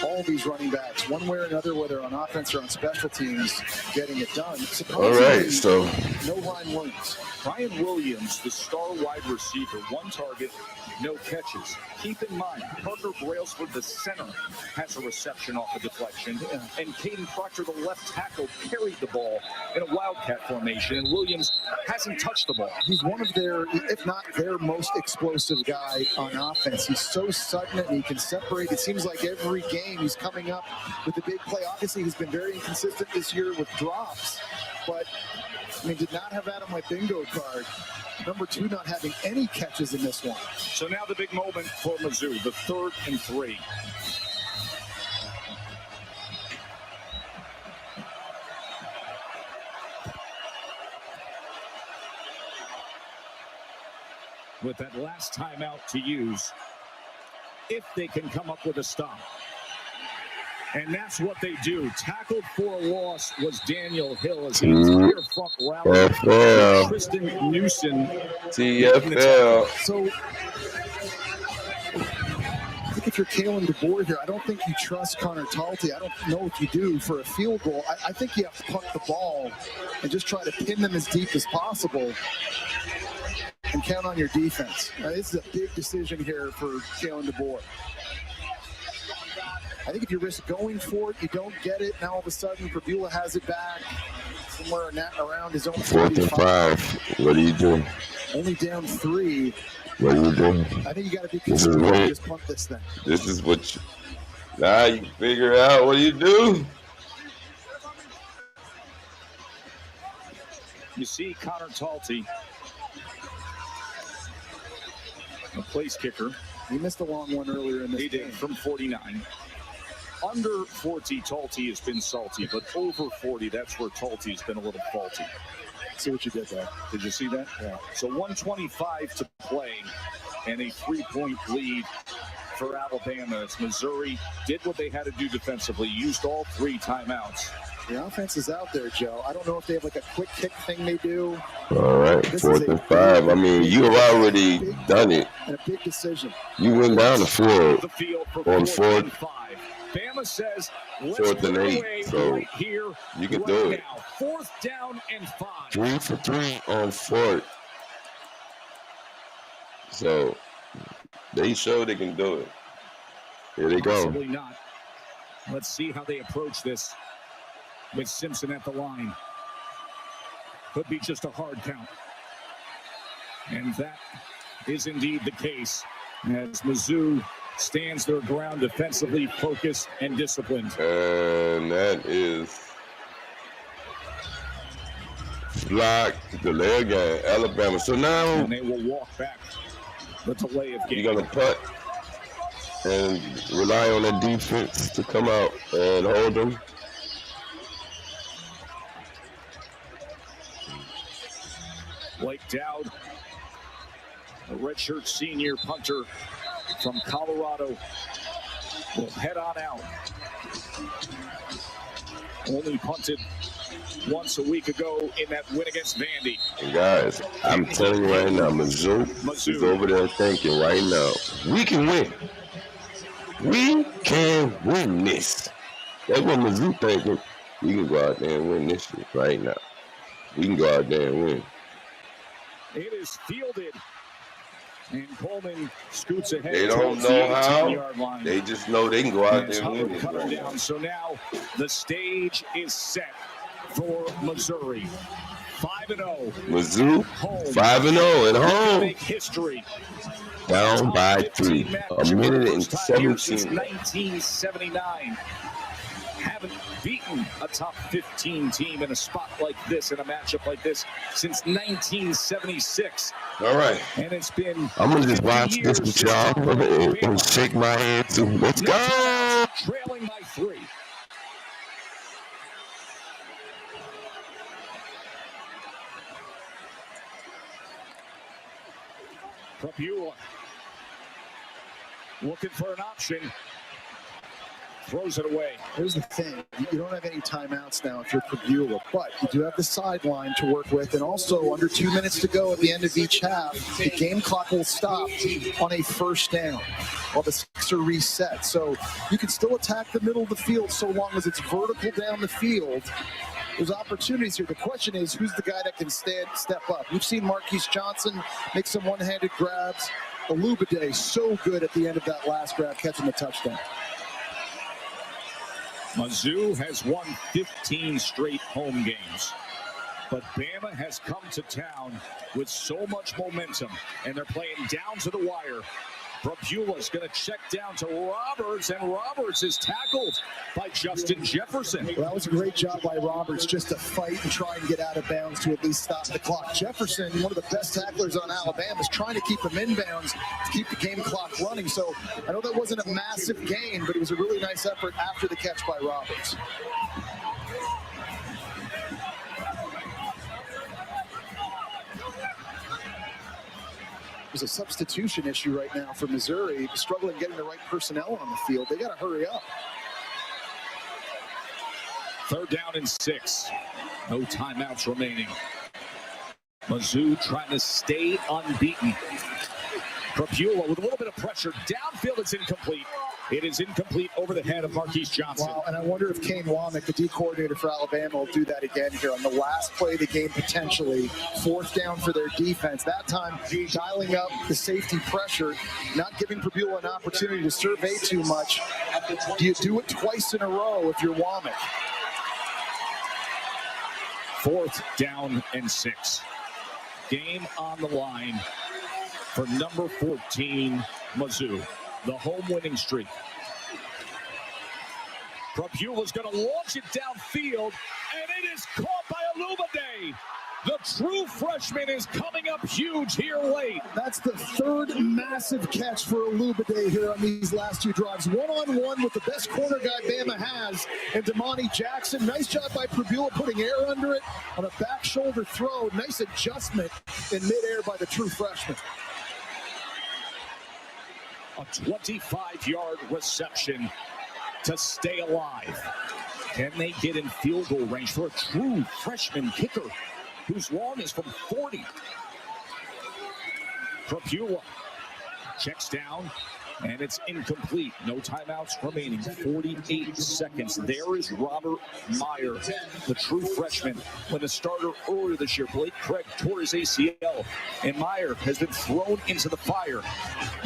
All these running backs, one way or another, whether on offense or on special teams, getting it done. All right, so no Ryan Williams. Ryan Williams, the star wide receiver, 1 target, no catches. Keep in mind, Parker Brailsford, the center, has a reception off a deflection, and Caden Proctor, the left tackle, carried the ball in a wildcat formation, and Williams hasn't touched the ball. He's one of their, if not their most explosive guy on offense. He's so sudden and he can separate. It seems like every game he's coming up with a big play. Obviously, he's been very inconsistent this year with drops, but I mean, did not have that on my bingo card. Number 2 not having any catches in this one. So now the big moment for Mizzou, the 3rd and 3. With that last timeout to use, if they can come up with a stop. And that's what they do. Tackled for a loss was Daniel Hill as the entire front rally. Tristan Newsom. TFL. So I think if you're Kalen DeBoer here, I don't think you trust Connor Talty. I don't know if you do for a field goal. I think you have to punt the ball and just try to pin them as deep as possible and count on your defense. Now, this is a big decision here for Kalen DeBoer. I think if you risk going for it, you don't get it. Now all of a sudden, Perdula has it back somewhere around his own 4th and 5. What do you do? Only down 3. What do you do? I think you got to be conservative and just punt this thing. This is what you, now you figure out what do you do. You see Connor Talty, a place kicker. He missed a long one earlier in this game. He did, from 49. Under 40, Talty has been salty, but over 40, that's where Talty's been a little faulty. See what you did there. Did you see that? Yeah. So 1:25 to play and a 3-point lead for Alabama as Missouri did what they had to do defensively, used all 3 timeouts. The offense is out there, Joe. I don't know if they have like a quick kick thing they do. All right, 4th and 5. I mean, you've already done it. And a big decision. You went down the field on 4th. Bama says, let's 4th and 8, so right here, you can right do it. now. 4th down and 5. 3 for 3 on 4th. So they show they can do it. Here they go. Possibly not. Let's see how they approach this with Simpson at the line. Could be just a hard count. And that is indeed the case as Mizzou stands their ground defensively, focused and disciplined. And that is block delay game, Alabama. So now and they will walk back the delay of game. You're gonna putt and rely on the defense to come out and hold them. Blake Dowd, a redshirt senior punter from Colorado, will head on out. Only punted once a week ago in that win against Vandy. And guys, I'm telling you right now, Mizzou is over there thinking right now, we can win. We can win this. That's what Mizzou thinking. We can go out there and win this shit right now. We can go out there and win. It is fielded. And Coleman scoots ahead. They don't know how. They just know they can go out there and win. Cut him down. So now the stage is set for Missouri. 5-0. Mizzou, 5-0 at home. Make history Down by 3. A minute and 17. Since 1979. Haven't beaten a top 15 team in a spot like this, in a matchup like this, since 1976. All right. And it's been. I'm going to just watch this with y'all and shake my head too. Let's go. Trailing by 3. Prabula looking for an option. Throws it away. Here's the thing. You don't have any timeouts now if you're Prabula, but you do have the sideline to work with, and also under 2 minutes to go at the end of each half, the game clock will stop on a first down while the sticks are reset. So you can still attack the middle of the field so long as it's vertical down the field. There's opportunities here. The question is, who's the guy that can step up? We've seen Marquise Johnson make some one-handed grabs. Olubade so good at the end of that last grab, catching the touchdown. Mizzou has won 15 straight home games, but Bama has come to town with so much momentum, and they're playing down to the wire. Prabula's going to check down to Roberts, and Roberts is tackled by Justin Jefferson. Well, that was a great job by Roberts just to fight and try and get out of bounds to at least stop the clock. Jefferson, one of the best tacklers on Alabama, is trying to keep him inbounds to keep the game clock running. So I know that wasn't a massive gain, but it was a really nice effort after the catch by Roberts. There's a substitution issue right now for Missouri, struggling getting the right personnel on the field. They got to hurry up. 3rd down and 6. No timeouts remaining. Mizzou trying to stay unbeaten. Prabula with a little bit of pressure. Downfield, it's incomplete. It is incomplete over the head of Marquise Johnson. Wow, and I wonder if Kane Womack, the D coordinator for Alabama, will do that again here on the last play of the game, potentially. 4th down for their defense. That time, dialing up the safety pressure, not giving Prabula an opportunity to survey too much. Do you do it twice in a row if you're Womack? 4th down and 6. Game on the line for number 14, Mizzou. The home winning streak. Prabula's going to launch it downfield, and it is caught by Olubade. The true freshman is coming up huge here late. That's the 3rd massive catch for Olubade here on these last 2 drives. One-on-one with the best corner guy Bama has, and Damani Jackson. Nice job by Prabula putting air under it on a back shoulder throw. Nice adjustment in midair by the true freshman. A 25-yard reception to stay alive. Can they get in field goal range for a true freshman kicker whose long is from 40? Prabula checks down, and it's incomplete. No timeouts remaining. 48 seconds. There is Robert Meyer, the true freshman. When the starter earlier this year, Blake Craig tore his ACL, and Meyer has been thrown into the fire.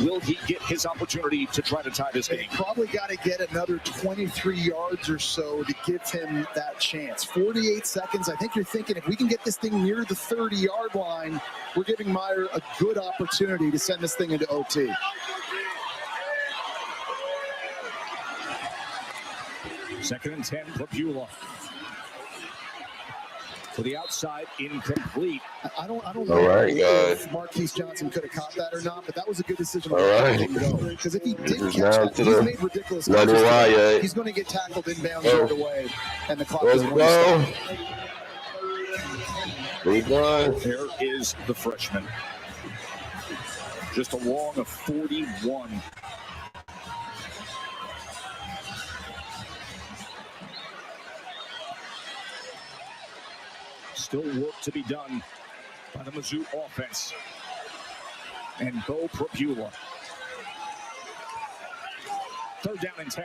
Will he get his opportunity to try to tie this game? Probably got to get another 23 yards or so to give him that chance. 48 seconds. I think you're thinking if we can get this thing near the 30-yard line, we're giving Meyer a good opportunity to send this thing into OT. Second and 10, Prabula. To the outside, incomplete. I don't know if Marquise Johnson could have caught that or not, but that was a good decision. All right. Because if he did catch that, he's made ridiculous catches. He's going to get tackled inbounds right away, and the clock is running. There is the freshman. Just a long of 41. Still work to be done by the Mizzou offense. And Bo Prabula. 3rd down and 10.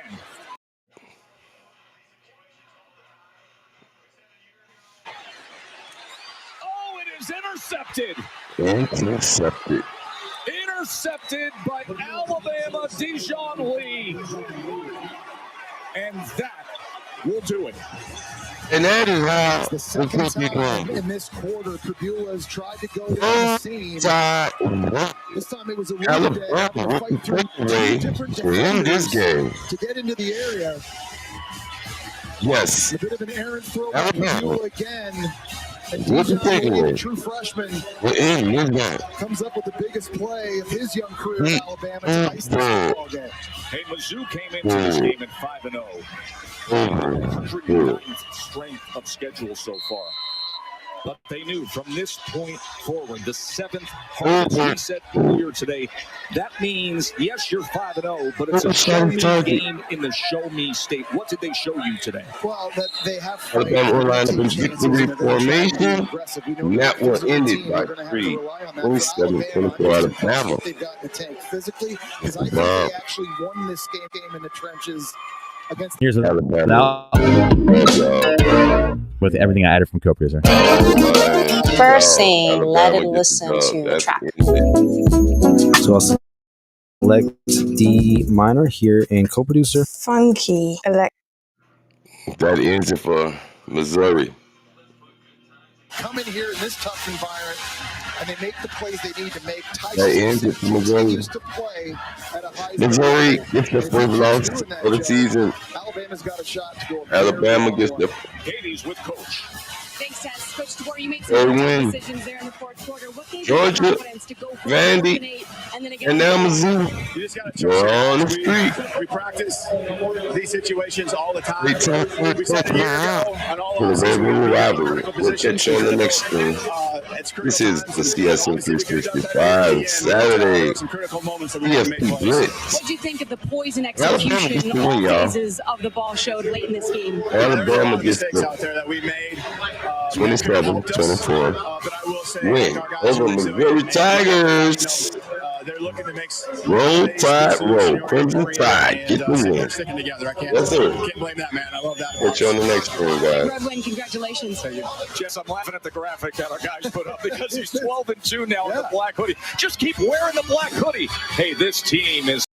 Oh, it is intercepted. Intercepted by Alabama, Dijon Lee. And that will do it. And that is how It's the second time in this quarter Purdue has tried to go down the seam. This time it was a win day, having to fight through two different defenders to get into the area. Yes. A bit of an errant throw by Purdue again. And the true freshman comes up with the biggest play of his young career in Alabama to ice this football game. Hey, Mizzou came into this game at 5-0. 109th strength of schedule so far. But they knew from this point forward, the seventh hardest reset earlier today. That means, yes, you're 5-0, but it's a show me game in the show me state. What did they show you today? Well, that they have Alabama will line up in victory formation. And that one ended by 27-24 Alabama. They've got the tank physically, because I think they actually won this game in the trenches. Here's Alabama. With everything I added from co-producer. First thing, let it listen to the track. So I'll select D minor here in co-producer. Funky elect. That ends it for Missouri. Come in here in this tough environment, and they make the plays they need to make. That ends it for Missouri. Missouri gets their first loss for the season. Alabama's got a shot to go. Alabama gets the Katie's with Coach. Thanks, Tess. Coach DeBoer, you made third some win. decisions there in the fourth quarter. What gave Georgia, you confidence to go for Vandy, and now Mizzou. We're on the street. We practice these situations all the time. We talk for the rivalry rivalry. We'll catch you on the next screen. This is the CSM365 Saturday CFB Blitz. What did you think of the poise and execution in all phases of the ball showed late in this game? Alabama gets the 27-24 win over Mizzou Tigers. Roll Tide, roll. Crimson Tide, get the win. Yes, sir. Catch you on the next screen, guys. Red win, congratulations. Jess, I'm laughing at the graphic that our guys put up because he's 12-2 now in the black hoodie. Just keep wearing the black hoodie. Hey, this team is